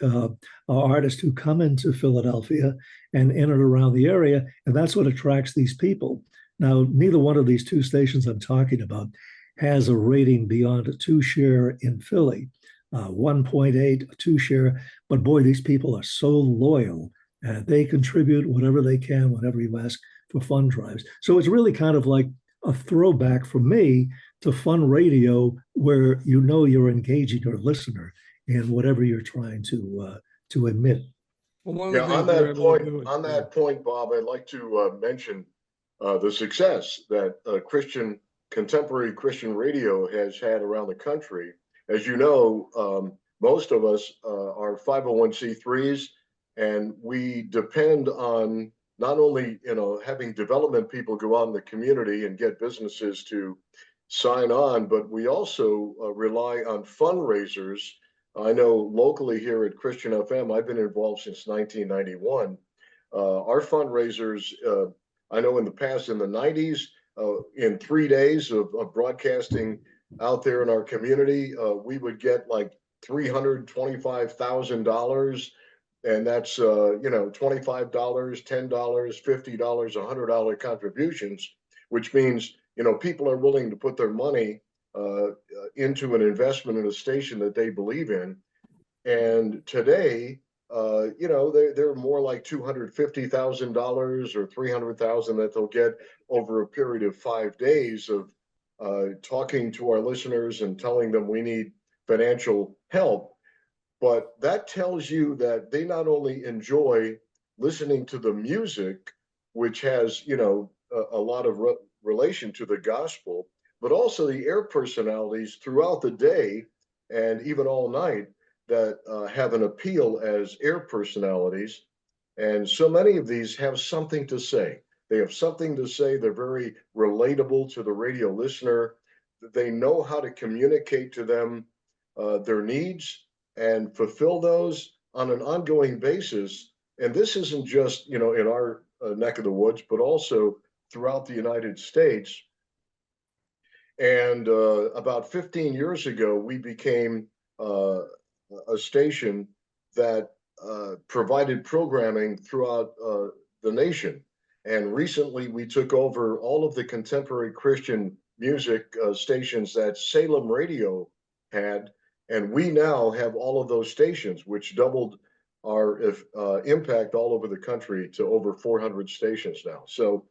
[SPEAKER 8] artists who come into Philadelphia and in and around the area. And that's what attracts these people. Now, neither one of these two stations I'm talking about has a rating beyond a 2 share in Philly, 1.8, a 2 share. But boy, these people are so loyal. They contribute whatever they can, whenever you ask for fund drives. So it's really kind of like a throwback for me to fun radio, where you know you're engaging your listener in whatever you're trying to emit.
[SPEAKER 16] Well, yeah, on that point, Bob, I'd like to mention the success that contemporary Christian radio has had around the country. As you know, most of us are 501c3s, and we depend on not only having development people go out in the community and get businesses to sign on, but we also rely on fundraisers. I know locally here at Christian FM, I've been involved since 1991. Our fundraisers, I know in the past, in the 90s, in 3 days of broadcasting out there in our community, we would get like $325,000. And that's, $25, $10, $50, $100 contributions, which means, people are willing to put their money into an investment in a station that they believe in. And today, they're more like $250,000 or $300,000 that they'll get over a period of 5 days of talking to our listeners and telling them we need financial help. But that tells you that they not only enjoy listening to the music, which has, a lot of relation to the gospel, but also the air personalities throughout the day and even all night that have an appeal as air personalities. And so many of these have something to say. They have something to say. They're very relatable to the radio listener. They know how to communicate to them their needs and fulfill those on an ongoing basis And this isn't just, in our neck of the woods, but also throughout the United States. And about 15 years ago, we became a station that provided programming throughout the nation. And recently, we took over all of the contemporary Christian music stations that Salem Radio had. And we now have all of those stations, which doubled our impact all over the country to over 400 stations now. So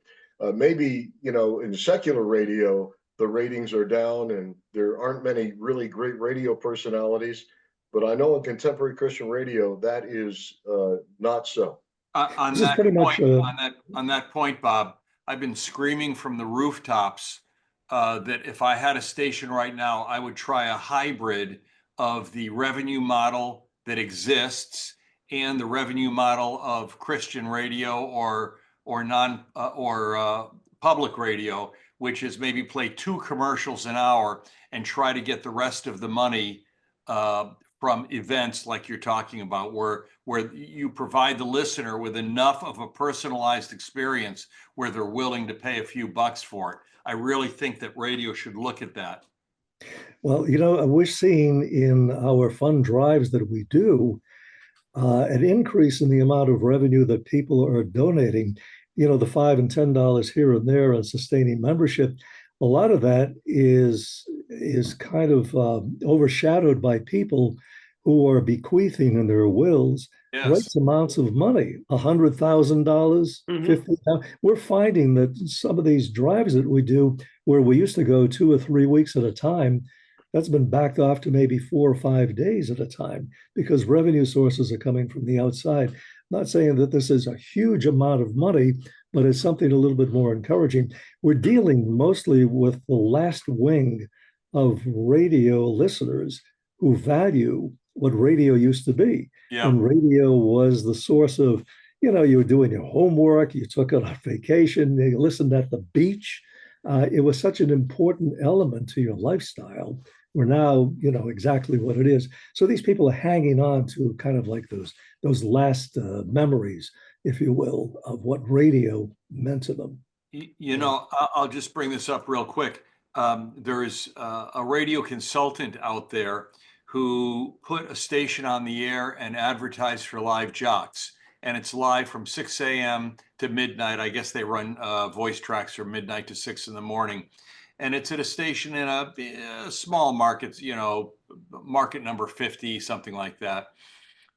[SPEAKER 16] maybe, in secular radio, the ratings are down and there aren't many really great radio personalities. But I know in contemporary Christian radio, that is not so.
[SPEAKER 13] On
[SPEAKER 8] This is
[SPEAKER 13] that
[SPEAKER 8] pretty much,
[SPEAKER 13] point, on that point, Bob, I've been screaming from the rooftops that if I had a station right now, I would try a hybrid of the revenue model that exists and the revenue model of Christian radio or public radio, which is maybe play 2 commercials an hour and try to get the rest of the money from events like you're talking about, where you provide the listener with enough of a personalized experience where they're willing to pay a few bucks for it. I really think that radio should look at that.
[SPEAKER 8] Well, we're seeing in our fund drives that we do an increase in the amount of revenue that people are donating. The $5 and $10 here and there on sustaining membership. A lot of that is kind of overshadowed by people who are bequeathing in their wills great amounts of money, $100,000, $50,000. We're finding that some of these drives that we do, where we used to go 2 or 3 weeks at a time, that's been backed off to maybe 4 or 5 days at a time because revenue sources are coming from the outside. I'm not saying that this is a huge amount of money, but it's something a little bit more encouraging. We're dealing mostly with the last wing of radio listeners who value what radio used to be.
[SPEAKER 13] Yeah.
[SPEAKER 8] And radio was the source of, you were doing your homework, you took it on vacation, you listened at the beach. It was such an important element to your lifestyle. We're now, exactly what it is. So these people are hanging on to kind of like those last memories, if you will, of what radio meant to them.
[SPEAKER 13] I'll just bring this up real quick. There is a radio consultant out there who put a station on the air and advertised for live jocks. And it's live from 6 a.m. to midnight. I guess they run voice tracks from midnight to 6 in the morning. And it's at a station in a small market, market number 50, something like that.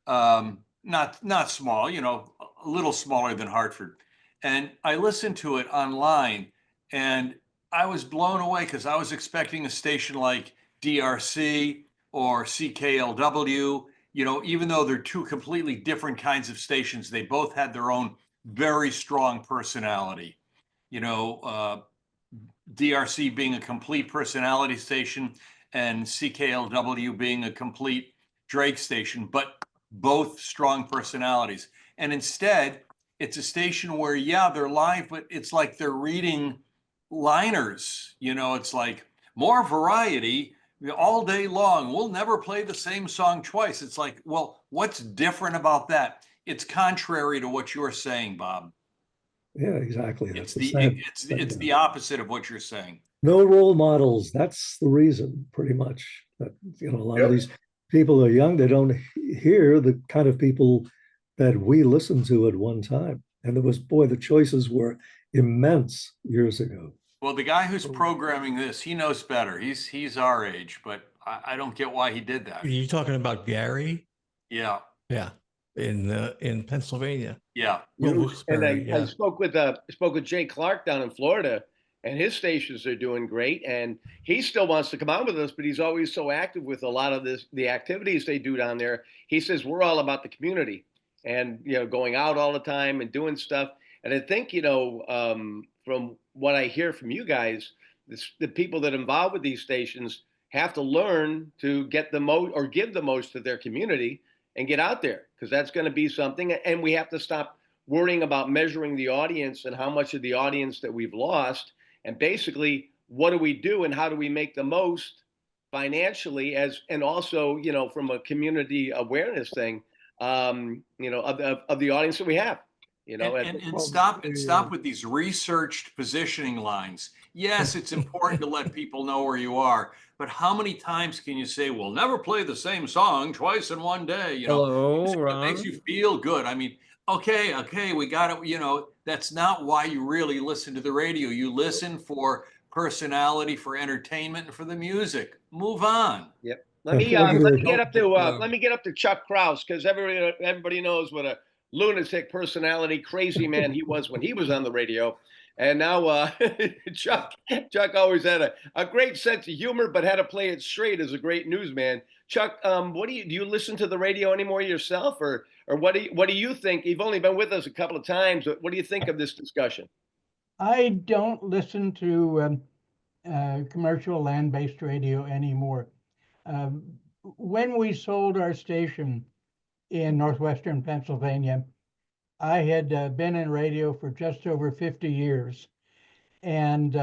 [SPEAKER 13] Not small, a little smaller than Hartford. And I listened to it online and I was blown away because I was expecting a station like DRC or CKLW. Even though they're 2 completely different kinds of stations, they both had their own very strong personality. DRC being a complete personality station and CKLW being a complete Drake station, but both strong personalities. And instead, it's a station where, they're live, but it's like they're reading liners. It's like more variety all day long. We'll never play the same song twice. It's like, well, what's different about that? It's contrary to what you're saying, Bob.
[SPEAKER 8] Yeah, exactly.
[SPEAKER 13] It's the opposite of what you're saying.
[SPEAKER 8] No role models. That's the reason, pretty much. That a lot of these people are young. They don't hear the kind of people that we listened to at one time. And the choices were immense years ago.
[SPEAKER 13] Well, the guy who's programming this, he knows better. He's our age, but I don't get why he did that.
[SPEAKER 3] Are you talking about Gary?
[SPEAKER 13] Yeah.
[SPEAKER 3] Yeah. In Pennsylvania.
[SPEAKER 13] Yeah.
[SPEAKER 2] And I spoke with Jay Clark down in Florida, and his stations are doing great. And he still wants to come on with us, but he's always so active with a lot of the activities they do down there. He says we're all about the community and going out all the time and doing stuff. And I think from what I hear from you guys, the people that are involved with these stations have to learn to get the most or give the most to their community and get out there, because that's going to be something. And we have to stop worrying about measuring the audience and how much of the audience that we've lost. And basically, what do we do and how do we make the most financially and also, from a community awareness thing, you know, of the audience that we have. You know,
[SPEAKER 13] and stop with these researched positioning lines. Yes, it's important to let people know where you are, but how many times can you say, "We'll never play the same song twice in one day"? You know,
[SPEAKER 18] Hello,
[SPEAKER 13] that makes you feel good. I mean, okay, we got it. You know, that's not why you really listen to the radio. You listen for personality, for entertainment, and for the music. Move on.
[SPEAKER 2] Yep. Let me get up to Chuck Krause, because everybody knows what a lunatic personality, crazy man he was when he was on the radio. And now Chuck always had a great sense of humor, but had to play it straight as a great newsman. Chuck, do you listen to the radio anymore yourself, or what do you think? You've only been with us a couple of times. What do you think of this discussion?
[SPEAKER 7] I don't listen to commercial land-based radio anymore. When we sold our station in northwestern Pennsylvania, I had been in radio for just over 50 years, and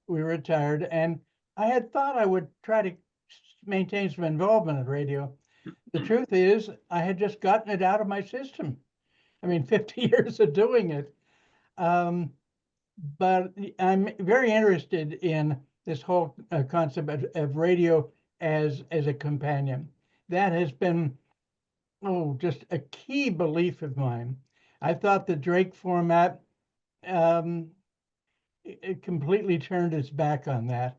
[SPEAKER 7] we retired. And I had thought I would try to maintain some involvement in radio. The truth is, I had just gotten it out of my system. I mean, 50 years of doing it. But I'm very interested in this whole concept of radio as a companion. That has been, just a key belief of mine. I thought the Drake format, it completely turned its back on that.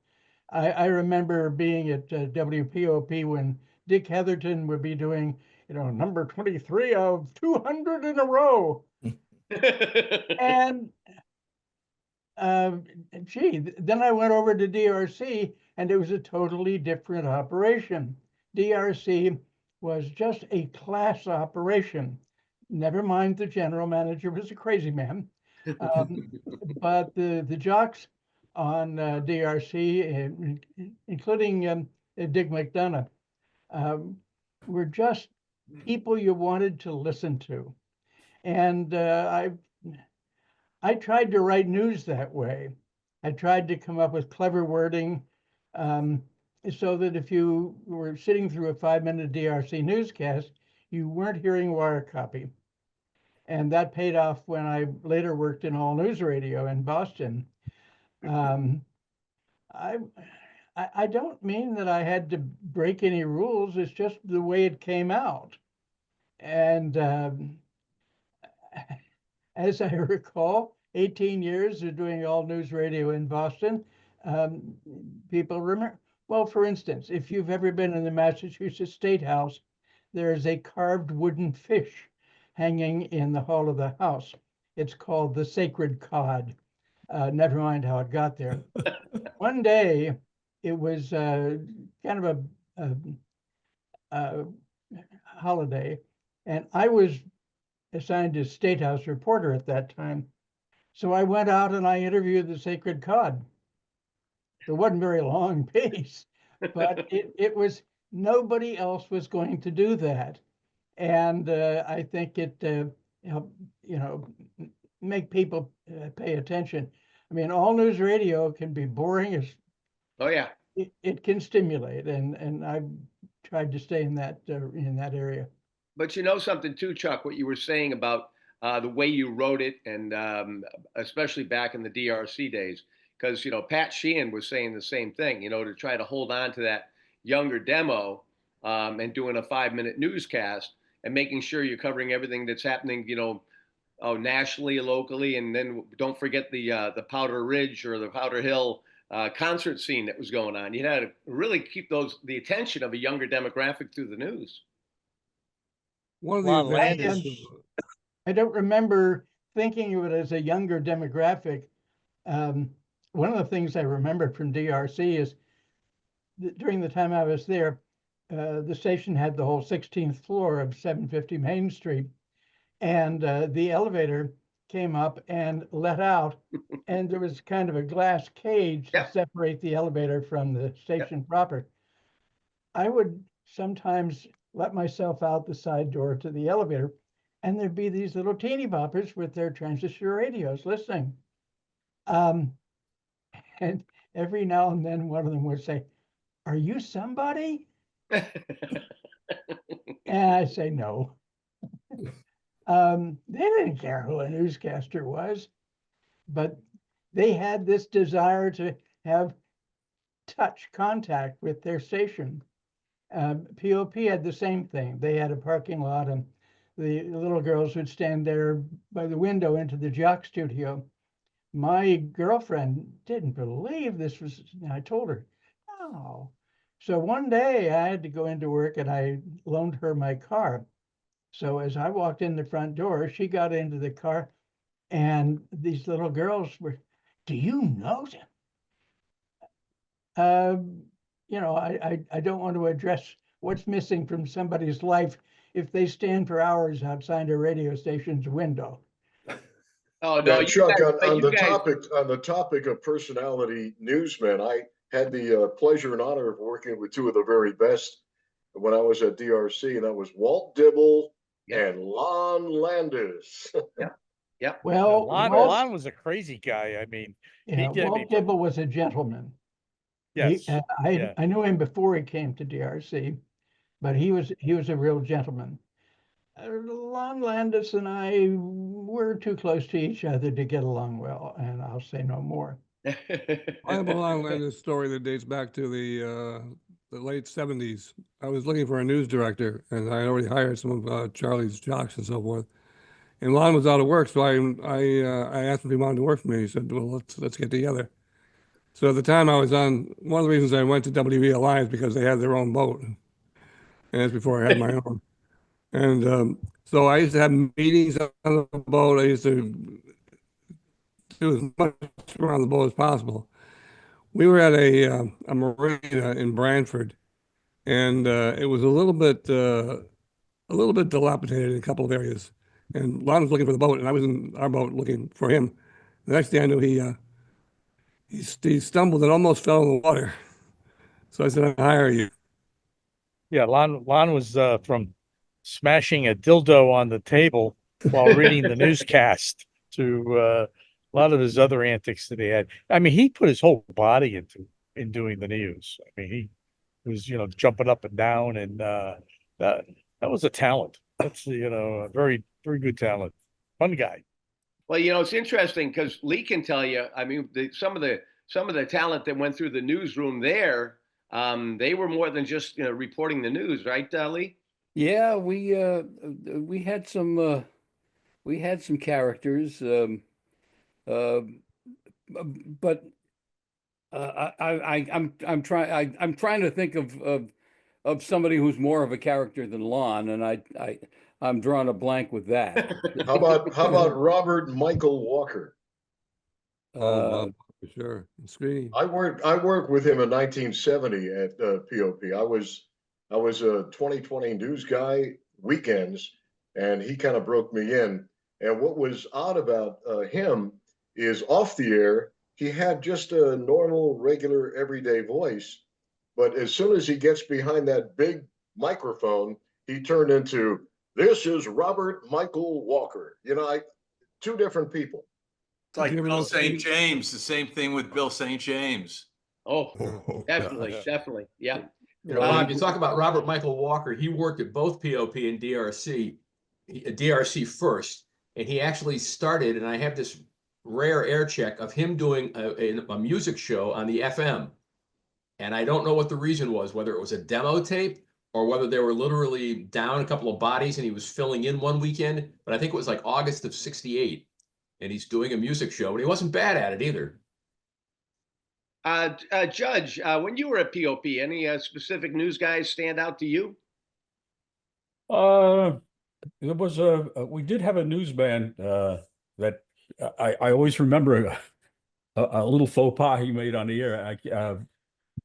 [SPEAKER 7] I remember being at WPOP when Dick Heatherton would be doing, number 23 of 200 in a row. And then I went over to DRC, and it was a totally different operation. DRC was just a class operation. Never mind, the general manager was a crazy man. But the jocks on DRC, including Dick McDonough, were just people you wanted to listen to. And I tried to write news that way. I tried to come up with clever wording so that if you were sitting through a 5-minute DRC newscast, you weren't hearing wire copy. And that paid off when I later worked in all news radio in Boston. I don't mean that I had to break any rules. It's just the way it came out. And as I recall, 18 years of doing all news radio in Boston, people remember. Well, for instance, if you've ever been in the Massachusetts State House, there is a carved wooden fish hanging in the hall of the house. It's called the sacred cod. Never mind how it got there. One day, it was kind of a holiday, and I was assigned as State House reporter at that time. So I went out and I interviewed the sacred cod. It wasn't very long piece, but it was, nobody else was going to do that. And I think it helped, make people pay attention. I mean, all news radio can be boring as.
[SPEAKER 2] Oh yeah.
[SPEAKER 7] It can stimulate, and I've tried to stay in that area.
[SPEAKER 2] But you know something too, Chuck, what you were saying about the way you wrote it, and especially back in the DRC days, because Pat Sheehan was saying the same thing. To try to hold on to that younger demo and doing a 5-minute newscast and making sure you're covering everything that's happening, nationally, locally, and then don't forget the Powder Ridge or the Powder Hill concert scene that was going on. You had to really keep the attention of a younger demographic through the news.
[SPEAKER 14] One of the
[SPEAKER 7] I don't remember thinking of it as a younger demographic. One of the things I remember from DRC is that during the time I was there, the station had the whole 16th floor of 750 Main Street, and the elevator came up and let out, and there was kind of a glass cage to separate the elevator from the station proper. I would sometimes let myself out the side door to the elevator, and there'd be these little teeny boppers with their transistor radios listening. And every now and then one of them would say, "Are you somebody?" And I say no. They didn't care who a newscaster was, but they had this desire to have touch contact with their station. POP had the same thing. They had a parking lot, and the little girls would stand there by the window into the jock studio. My girlfriend didn't believe this was, I told her, no. So one day I had to go into work and I loaned her my car. So as I walked in the front door, she got into the car and these little girls were, do you know them? You know, I don't want to address what's missing from somebody's life if they stand for hours outside a radio station's window.
[SPEAKER 2] Oh
[SPEAKER 16] Now,
[SPEAKER 2] no,
[SPEAKER 16] Chuck, on
[SPEAKER 2] you
[SPEAKER 16] the
[SPEAKER 2] guys.
[SPEAKER 16] topic of personality newsmen, I had the pleasure and honor of working with two of the very best when I was at DRC, and that was Walt Dibble and Lon Landis.
[SPEAKER 2] Yeah.
[SPEAKER 7] Well,
[SPEAKER 9] Lon was a crazy guy. I mean,
[SPEAKER 7] yeah, Walt Dibble was a gentleman.
[SPEAKER 9] Yes.
[SPEAKER 7] I knew him before he came to DRC, but he was a real gentleman. Lon Landis and I were too close to each other to get along well, and I'll say no more.
[SPEAKER 14] I have a Lon Landis story that dates back to the late 70s. I was looking for a news director, and I already hired some of Charlie's jocks and so forth. And Lon was out of work, so I asked him if he wanted to work for me. He said, "Well, let's get together." So at the time I was on, one of the reasons I went to WVLI is because they had their own boat. And that's before I had my own. And so I used to have meetings on the boat. I used to do as much around the boat as possible. We were at a marina in Brantford, and it was a little bit dilapidated in a couple of areas. And Lon was looking for the boat, and I was in our boat looking for him. The next day I knew he stumbled and almost fell in the water. So I said, "I hire you."
[SPEAKER 9] Yeah, Lon was from smashing a dildo on the table while reading the newscast to a lot of his other antics that he had. I mean, he put his whole body in doing the news. I mean, he was, jumping up and down, and that was a talent. That's, a very, very good talent. Fun guy.
[SPEAKER 2] Well, it's interesting because Lee can tell you. I mean, some of the talent that went through the newsroom there, they were more than just reporting the news, right, Lee?
[SPEAKER 15] Yeah, we had some characters, but I'm trying to think of somebody who's more of a character than Lon, and I'm drawing a blank with that.
[SPEAKER 16] How about Robert Michael Walker?
[SPEAKER 14] For sure. Screening.
[SPEAKER 16] I worked with him in 1970 at POP. I was a 2020 news guy weekends, and he kind of broke me in. And what was odd about him is off the air, he had just a normal, regular, everyday voice. But as soon as he gets behind that big microphone, he turned into, "This is Robert Michael Walker." Two different people.
[SPEAKER 13] It's like Bill St. James, the same thing with Bill St. James.
[SPEAKER 2] Oh, definitely. Yeah.
[SPEAKER 11] Bob, you talk about Robert Michael Walker. He worked at both POP and DRC, DRC first, and he actually started, and I have this rare air check of him doing a music show on the FM. And I don't know what the reason was, whether it was a demo tape or whether they were literally down a couple of bodies and he was filling in one weekend. But I think it was like August of '68. And he's doing a music show, and he wasn't bad at it either.
[SPEAKER 2] Judge, when you were at POP, any specific news guys stand out to you?
[SPEAKER 12] There was we did have a newsman that I always remember a little faux pas he made on the air.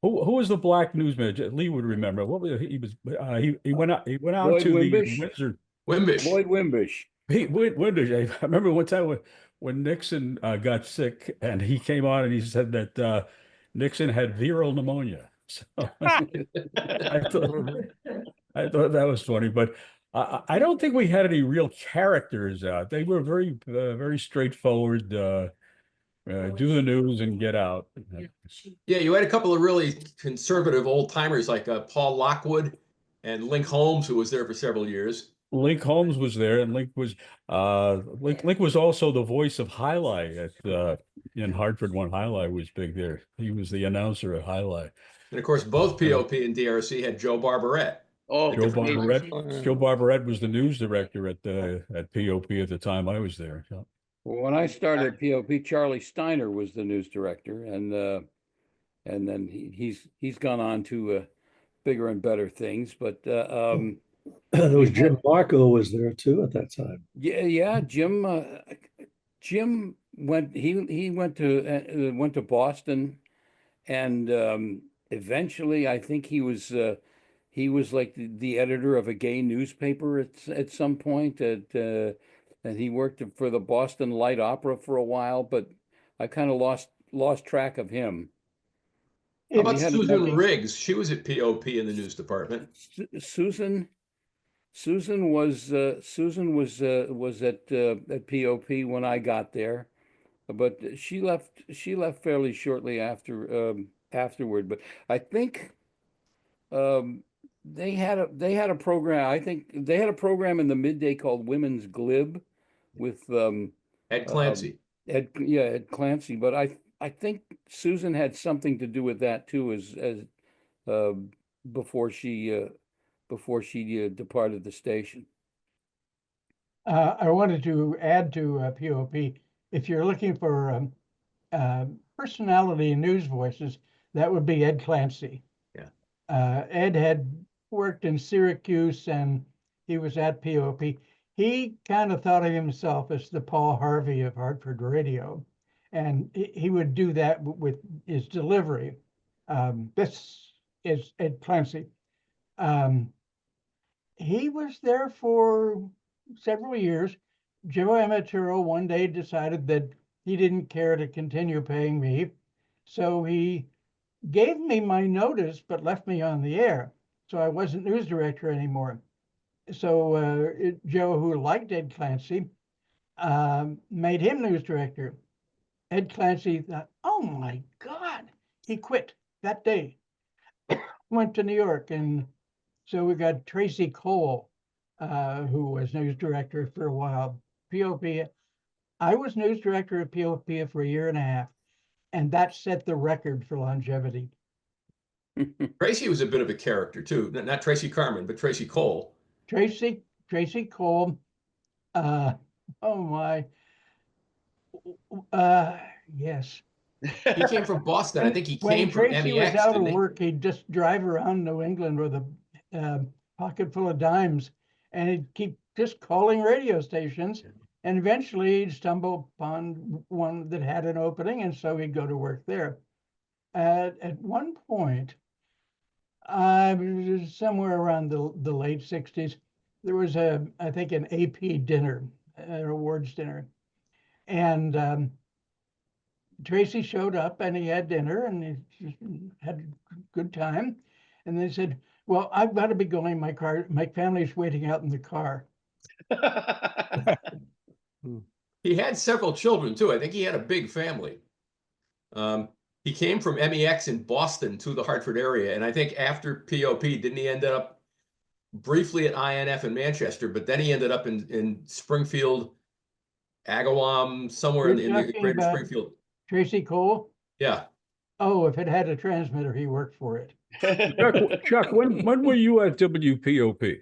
[SPEAKER 12] Who was the black newsman? Lee would remember. What was he was? He went out. He went out
[SPEAKER 15] Lloyd
[SPEAKER 12] to
[SPEAKER 15] Wimbish?
[SPEAKER 12] the Windsor.
[SPEAKER 11] Wimbish.
[SPEAKER 15] Lloyd Wimbish.
[SPEAKER 12] Wimbish. I remember one time when Nixon got sick, and he came on and he said that Nixon had viral pneumonia. So I thought that was funny, but I don't think we had any real characters out. They were very straightforward. Do the news and get out.
[SPEAKER 11] Yeah, you had a couple of really conservative old timers like Paul Lockwood and Link Holmes, who was there for several years.
[SPEAKER 12] Link Holmes was there, and Link was also the voice of Highlight at in Hartford when Highlight was big there. He was the announcer at Highlight.
[SPEAKER 11] And of course, both POP and DRC had Joe Barbarette.
[SPEAKER 2] Oh,
[SPEAKER 12] Joe Barbarette was the news director at POP at the time I was there.
[SPEAKER 15] Well, when I started at POP, Charlie Steiner was the news director, and then he's gone on to bigger and better things. But
[SPEAKER 8] there was Jim Marco was there too at that time.
[SPEAKER 15] Yeah, Jim went. He went to Boston, and eventually, I think he was like the editor of a gay newspaper at some point. And he worked for the Boston Light Opera for a while, but I kind of lost track of him.
[SPEAKER 11] How about Susan Riggs? She was at POP in the news department.
[SPEAKER 15] Susan was at POP when I got there, but she left fairly shortly afterward. But I think they had a program. I think they had a program in the midday called Women's Glib with
[SPEAKER 11] Ed Clancy.
[SPEAKER 15] Ed Clancy. But I think Susan had something to do with that too, as before she departed the station.
[SPEAKER 7] I wanted to add to POP, if you're looking for personality news voices, that would be Ed Clancy.
[SPEAKER 11] Yeah.
[SPEAKER 7] Ed had worked in Syracuse and he was at POP. He kind of thought of himself as the Paul Harvey of Hartford radio, and he would do that with his delivery. This is Ed Clancy. He was there for several years. Joe Amaturo one day decided that he didn't care to continue paying me, so he gave me my notice but left me on the air. So I wasn't news director anymore. So Joe, who liked Ed Clancy, made him news director. Ed Clancy thought, oh my God, he quit that day. Went to New York, and so we got Tracy Cole, who was news director for a while. POP, I was news director at POP for a year and a half, and that set the record for longevity.
[SPEAKER 11] Tracy was a bit of a character too. Not Tracy Carmen, but Tracy Cole.
[SPEAKER 7] Tracy Cole, oh my, yes.
[SPEAKER 11] He came from Boston. I think he came from MEX.
[SPEAKER 7] When Tracy was out of work, he'd just drive around New England with a pocket full of dimes, and he'd keep just calling radio stations. And eventually he'd stumble upon one that had an opening, and so he'd go to work there. At one point, somewhere around the late 60s, there was I think an AP dinner, an awards dinner. And Tracy showed up and he had dinner and he had a good time. And they said, well, I've got to be going, my family's waiting out in the car.
[SPEAKER 11] He had several children too. I think he had a big family. He came from MEX in Boston to the Hartford area. And I think after POP, didn't he end up briefly at INF in Manchester, but then he ended up in Springfield, Agawam, somewhere in the greater Springfield.
[SPEAKER 7] Tracy Cole?
[SPEAKER 11] Yeah.
[SPEAKER 7] Oh, if it had a transmitter, he worked for it.
[SPEAKER 12] Chuck, when were you at WPOP?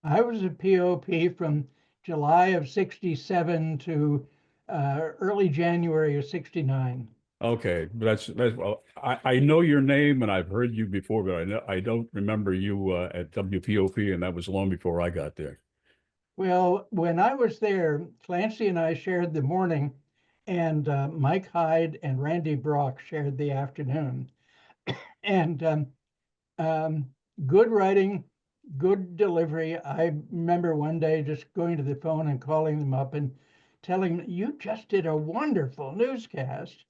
[SPEAKER 7] I was at POP from July of 67 to early January of 69.
[SPEAKER 12] Okay, that's well. I know your name and I've heard you before, but I don't remember you at WPOP, and that was long before I got there.
[SPEAKER 7] Well, when I was there, Clancy and I shared the morning, and Mike Hyde and Randy Brock shared the afternoon. And good writing, good delivery. I remember one day just going to the phone and calling them up and telling them, you just did a wonderful newscast.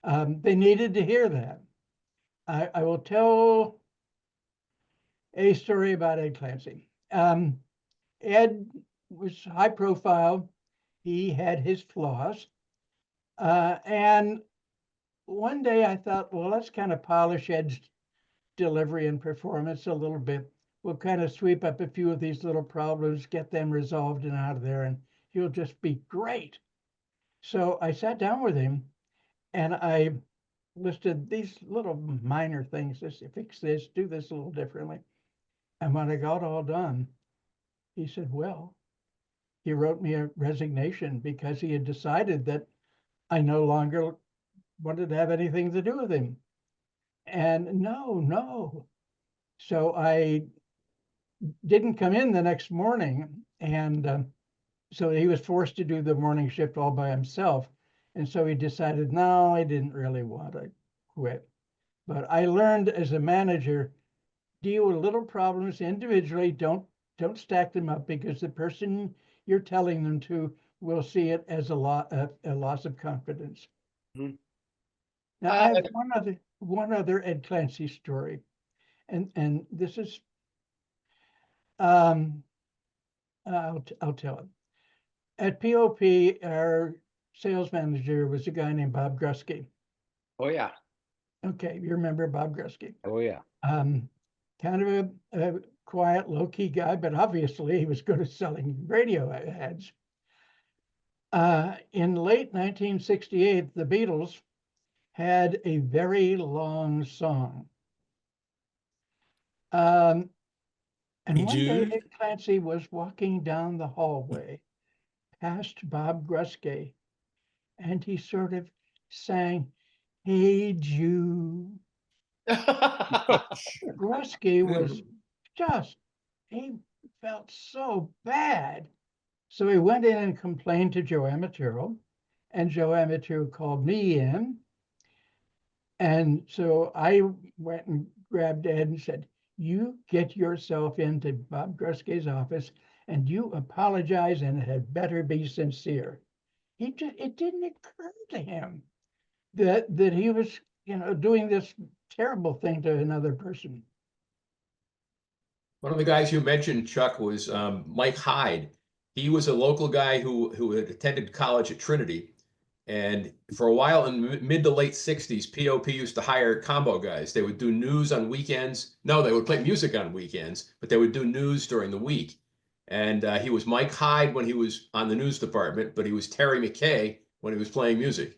[SPEAKER 7] They needed to hear that. I will tell a story about Ed Clancy. Ed was high profile. He had his flaws. And one day I thought, well, let's kind of polish Ed's delivery and performance a little bit. we'll kind of sweep up a few of these little problems, get them resolved and out of there, and he'll just be great. So I sat down with him and I listed these little minor things, this, fix this, do this a little differently. And when I got all done, he said, well, he wrote me a resignation because he had decided that I no longer wanted to have anything to do with him. And no. So I didn't come in the next morning. And so he was forced to do the morning shift all by himself. And so he decided, no, I didn't really want to quit. But I learned as a manager, deal with little problems individually. Don't stack them up, because the person you're telling them to will see it as a loss of confidence. Mm-hmm. Now I have one other Ed Clancy story, and this is I'll tell it. At POP, our sales manager was a guy named Bob Grusky.
[SPEAKER 2] Oh yeah.
[SPEAKER 7] Okay, you remember Bob Grusky?
[SPEAKER 2] Oh yeah.
[SPEAKER 7] Kind of a quiet, low-key guy, but obviously he was good at selling radio ads. In late 1968, the Beatles had a very long song. And one day Ed Clancy was walking down the hallway past Bob Grusky, and he sort of sang, "Hey Jude." Grusky was just, he felt so bad. So he went in and complained to Joe Amateur, and Joe Amateur called me in. And so I went and grabbed Ed and said, you get yourself into Bob Grusky's office and you apologize, and it had better be sincere. It didn't occur to him that he was, doing this terrible thing to another person.
[SPEAKER 11] One of the guys you mentioned, Chuck, was Mike Hyde. He was a local guy who had attended college at Trinity. And for a while in mid to late 60s, POP used to hire combo guys. They would do news on weekends. No, they would play music on weekends, but they would do news during the week. And he was Mike Hyde when he was on the news department, but he was Terry McKay when he was playing music.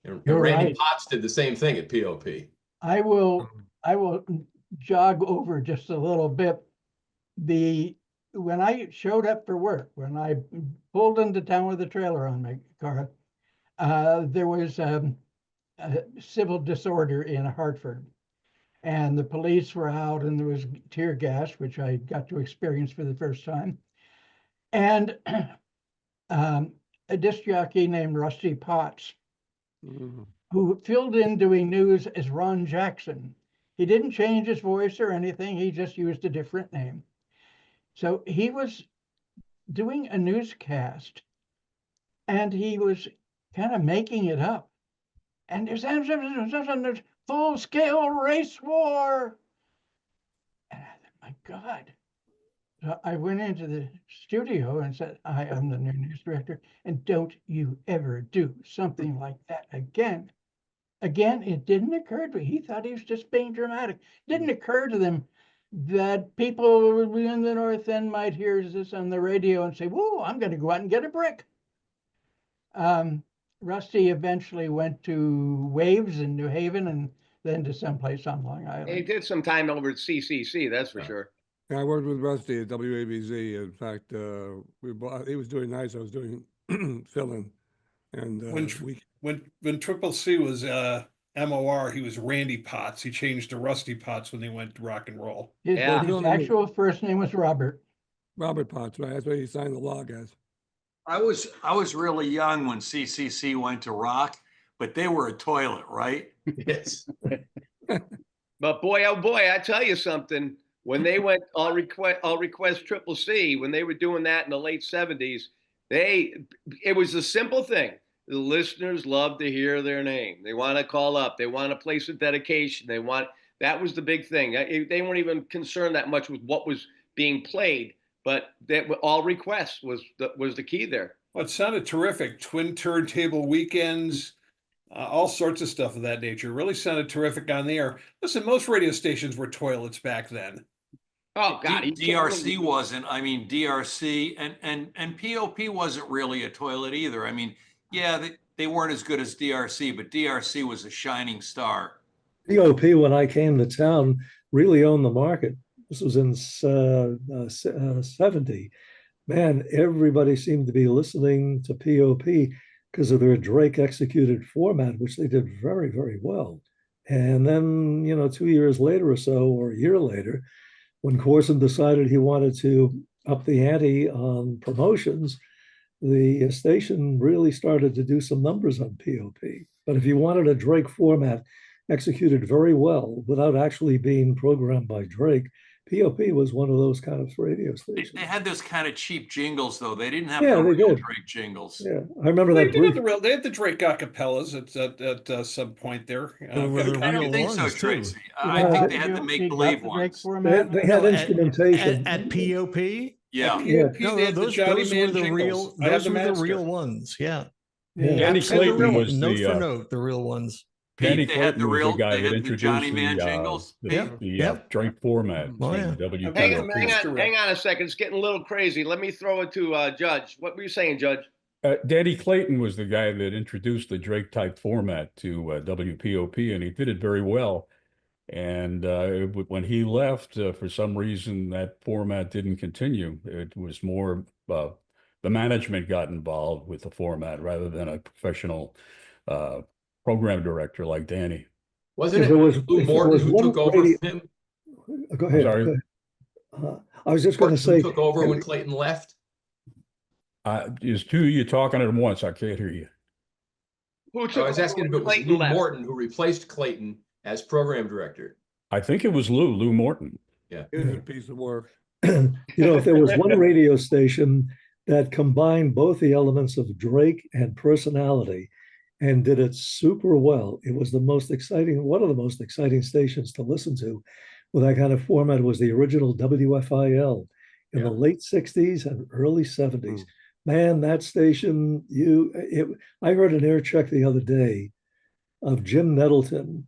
[SPEAKER 11] And Randy
[SPEAKER 7] right.
[SPEAKER 11] Potts did the same thing at POP.
[SPEAKER 7] I will jog over just a little bit. When I showed up for work, when I pulled into town with a trailer on my car, there was a civil disorder in Hartford, and the police were out, and there was tear gas, which I got to experience for the first time. And a disc jockey named Rusty Potts, who filled in doing news as Ron Jackson. He didn't change his voice or anything. He just used a different name. So he was doing a newscast, and he was kind of making it up. And there's full-scale race war. And I thought, my God. So I went into the studio and said, I am the new news director, and don't you ever do something like that again. Again, it didn't occur to me. He thought he was just being dramatic. It didn't occur to them that people in the North End might hear this on the radio and say, whoa, I'm going to go out and get a brick. Rusty eventually went to Waves in New Haven and then to someplace on Long Island.
[SPEAKER 2] He did some time over at CCC, that's for sure.
[SPEAKER 14] Yeah, I worked with Rusty at WABZ. In fact, he was doing nights, I was doing fill-in. And
[SPEAKER 17] when Triple C was MOR, he was Randy Potts. He changed to Rusty Potts when they went to rock and roll.
[SPEAKER 7] His actual first name was Robert.
[SPEAKER 14] Robert Potts, right? That's what he signed the log as.
[SPEAKER 13] I was really young when CCC went to rock, but they were a toilet, right?
[SPEAKER 11] Yes.
[SPEAKER 2] But boy, oh boy, I tell you something. When they went, I'll request Triple C, when they were doing that in the late 70s, it was a simple thing. The listeners love to hear their name. They want to call up. They want to place a dedication. That was the big thing. They weren't even concerned that much with what was being played, but all requests was the key there.
[SPEAKER 17] Well, it sounded terrific. Twin turntable weekends, all sorts of stuff of that nature. Really sounded terrific on the air. Listen, most radio stations were toilets back then.
[SPEAKER 2] Oh God,
[SPEAKER 13] DRC wasn't. I mean, DRC and POP wasn't really a toilet either. I mean, yeah, they weren't as good as DRC, but DRC was a shining star.
[SPEAKER 8] POP, when I came to town, really owned the market. This was in 70. Man, everybody seemed to be listening to POP because of their Drake executed format, which they did very, very well. And then, 2 years later or so, or a year later, when Corson decided he wanted to up the ante on promotions, the station really started to do some numbers on POP. But if you wanted a Drake format executed very well without actually being programmed by Drake, POP was one of those kind of radio stations.
[SPEAKER 13] They had those kind of cheap jingles, though. They didn't have
[SPEAKER 8] Yeah,
[SPEAKER 13] the
[SPEAKER 8] they
[SPEAKER 13] real
[SPEAKER 8] did.
[SPEAKER 13] Drake jingles.
[SPEAKER 8] Yeah, I remember
[SPEAKER 17] They
[SPEAKER 8] that
[SPEAKER 17] did
[SPEAKER 8] brief.
[SPEAKER 17] have they had the Drake acapellas at some point there.
[SPEAKER 3] Were the
[SPEAKER 13] I
[SPEAKER 3] real
[SPEAKER 13] don't think so,
[SPEAKER 3] ones, too.
[SPEAKER 13] Tracy. I think they had the make-believe ones.
[SPEAKER 8] They had instrumentation.
[SPEAKER 3] At POP?
[SPEAKER 13] Yeah.
[SPEAKER 17] POP,
[SPEAKER 3] No,
[SPEAKER 17] they had the
[SPEAKER 3] those
[SPEAKER 17] Johnny
[SPEAKER 3] were
[SPEAKER 17] Man
[SPEAKER 3] the
[SPEAKER 17] jingles.
[SPEAKER 3] real.
[SPEAKER 17] I have
[SPEAKER 3] Those were the
[SPEAKER 17] master.
[SPEAKER 3] real ones. Yeah.
[SPEAKER 12] Danny Clayton was
[SPEAKER 3] note
[SPEAKER 12] the
[SPEAKER 3] for note, the real ones.
[SPEAKER 12] Danny
[SPEAKER 13] They had
[SPEAKER 12] Clayton
[SPEAKER 13] the
[SPEAKER 12] was
[SPEAKER 13] real.
[SPEAKER 12] the guy
[SPEAKER 13] They
[SPEAKER 12] that
[SPEAKER 13] had the Johnny
[SPEAKER 12] introduced
[SPEAKER 13] Man jingles.
[SPEAKER 12] the Drake format
[SPEAKER 3] Oh, yeah.
[SPEAKER 12] in WPOP.
[SPEAKER 2] Hang on a second. It's getting a little crazy. Let me throw it to Judge. What were you saying, Judge?
[SPEAKER 12] Danny Clayton was the guy that introduced the Drake type format to WPOP, and he did it very well. And when he left, for some reason, that format didn't continue. It was more the management got involved with the format rather than a professional program director like Danny.
[SPEAKER 11] Wasn't it Lou Morton who took over from him?
[SPEAKER 8] Go ahead.
[SPEAKER 12] Sorry?
[SPEAKER 8] Go ahead. I was just going to say.
[SPEAKER 11] Who took over when Clayton left?
[SPEAKER 12] There's two of you talking at once. I can't hear you.
[SPEAKER 11] I was asking if it was Lou Morton who replaced Clayton as program director.
[SPEAKER 12] I think it was Lou Morton.
[SPEAKER 11] Yeah.
[SPEAKER 14] It was a piece of work.
[SPEAKER 8] If there was one radio station that combined both the elements of Drake and personality and did it super well, it was one of the most exciting stations to listen to with that kind of format was the original WFIL in the late 60s and early 70s. Man, that station, I heard an air check the other day of Jim Nettleton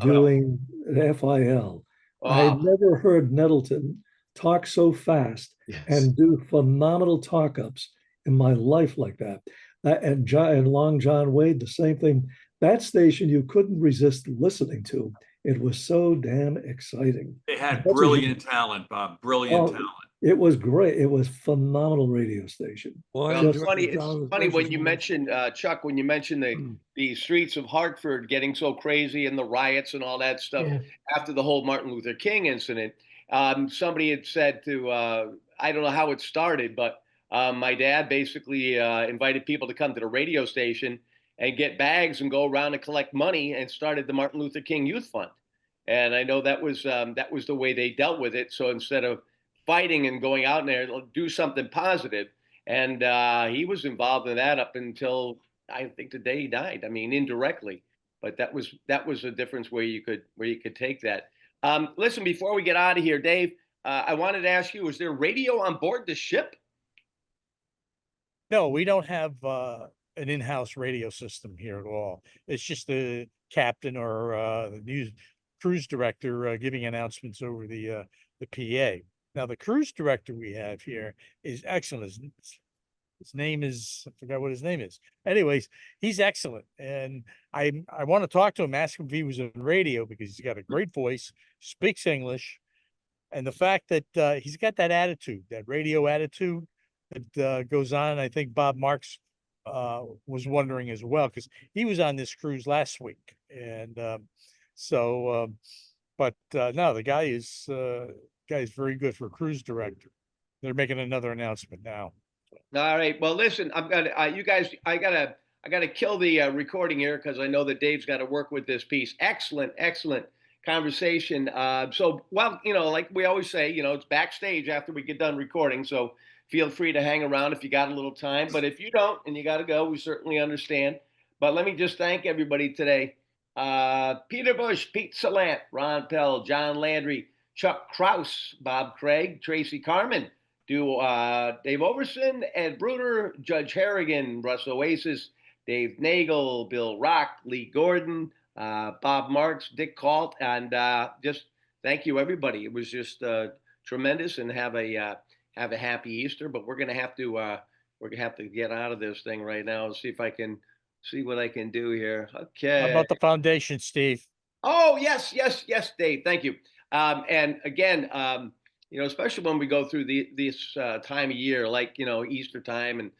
[SPEAKER 8] doing FIL.
[SPEAKER 2] Wow.
[SPEAKER 8] I had never heard Nettleton talk so fast and do phenomenal talk-ups in my life like that. And Long John Wade, the same thing. That station you couldn't resist listening to. It was so damn exciting.
[SPEAKER 13] They had brilliant talent, Bob. Brilliant talent.
[SPEAKER 8] It was great. It was phenomenal radio station.
[SPEAKER 2] Well, it's funny when you mentioned Chuck, when you mentioned the streets of Hartford getting so crazy and the riots and all that stuff after the whole Martin Luther King incident. Somebody had said I don't know how it started, but my dad basically invited people to come to the radio station and get bags and go around and collect money and started the Martin Luther King Youth Fund. And I know that was the way they dealt with it. So instead of fighting and going out there, do something positive. And he was involved in that up until I think the day he died. I mean, indirectly, but that was a difference where you could take that. Listen, before we get out of here, Dave, I wanted to ask you: is there radio on board the ship?
[SPEAKER 9] No, we don't have an in-house radio system here at all. It's just the captain or the news cruise director giving announcements over the PA. Now, the cruise director we have here is excellent. His name is, I forgot what his name is. Anyways, he's excellent. And I want to talk to him, ask him if he was on radio because he's got a great voice, speaks English. And the fact that he's got that attitude, that radio attitude that goes on. I think Bob Marks was wondering as well, because he was on this cruise last week. And no, the guy is very good for cruise director. They're making another announcement now.
[SPEAKER 2] All right. Well, listen, I'm gonna you guys. I gotta kill the recording here because I know that Dave's got to work with this piece. Excellent conversation. So, well, like we always say, it's backstage after we get done recording. So feel free to hang around if you got a little time. But if you don't and you got to go, we certainly understand. But let me just thank everybody today. Peter Bush, Pete Salant, Ron Pell, John Landry, Chuck Kraus, Bob Craig, Tracy Carmen, Dave Overson, Ed Bruder, Judge Harrigan, Russ Oasis, Dave Nagel, Bill Rock, Lee Gordon, Bob Marks, Dick Calt, and just thank you, everybody. It was just tremendous, and have a happy Easter. But we're gonna have to get out of this thing right now and see if I can see what I can do here. Okay.
[SPEAKER 9] How about the foundation, Steve?
[SPEAKER 2] Oh, yes, Dave. Thank you. And again, especially when we go through this time of year, like, Easter time and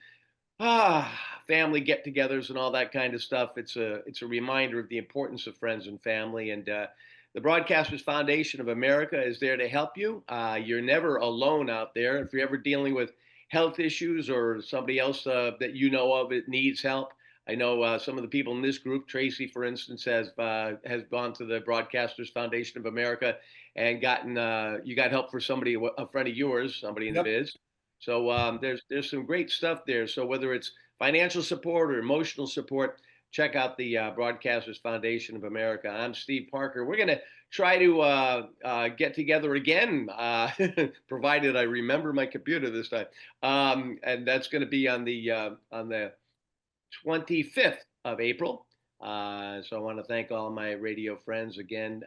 [SPEAKER 2] family get-togethers and all that kind of stuff. It's a reminder of the importance of friends and family. And the Broadcasters Foundation of America is there to help you. You're never alone out there. If you're ever dealing with health issues or somebody else that you know of that needs help, I know some of the people in this group, Tracy, for instance, has gone to the Broadcasters Foundation of America and you got help for somebody, a friend of yours, somebody in the biz. So there's some great stuff there. So whether it's financial support or emotional support, check out the Broadcasters Foundation of America. I'm Steve Parker. We're going to try to get together again, provided I remember my computer this time. And that's going to be on the 25th of April. So I want to thank all my radio friends again.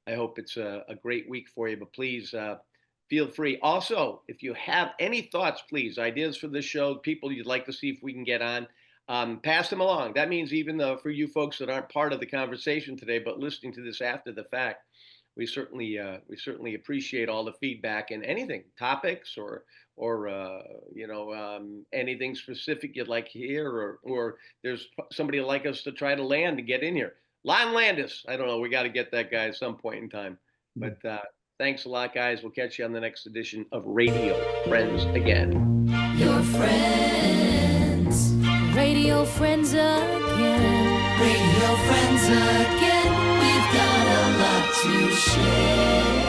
[SPEAKER 2] I hope it's a great week for you, but please feel free. Also, if you have any thoughts, please, ideas for this show, people you'd like to see if we can get on, pass them along. That means even for you folks that aren't part of the conversation today, but listening to this after the fact, we certainly appreciate all the feedback and anything, topics or anything specific you'd like to hear, or there's somebody like us to try to land to get in here. Lon Landis, I don't know. We got to get that guy at some point in time. But thanks a lot, guys. We'll catch you on the next edition of Radio Friends Again.
[SPEAKER 1] Your friends, Radio Friends Again. Radio Friends Again. We've got a lot to share.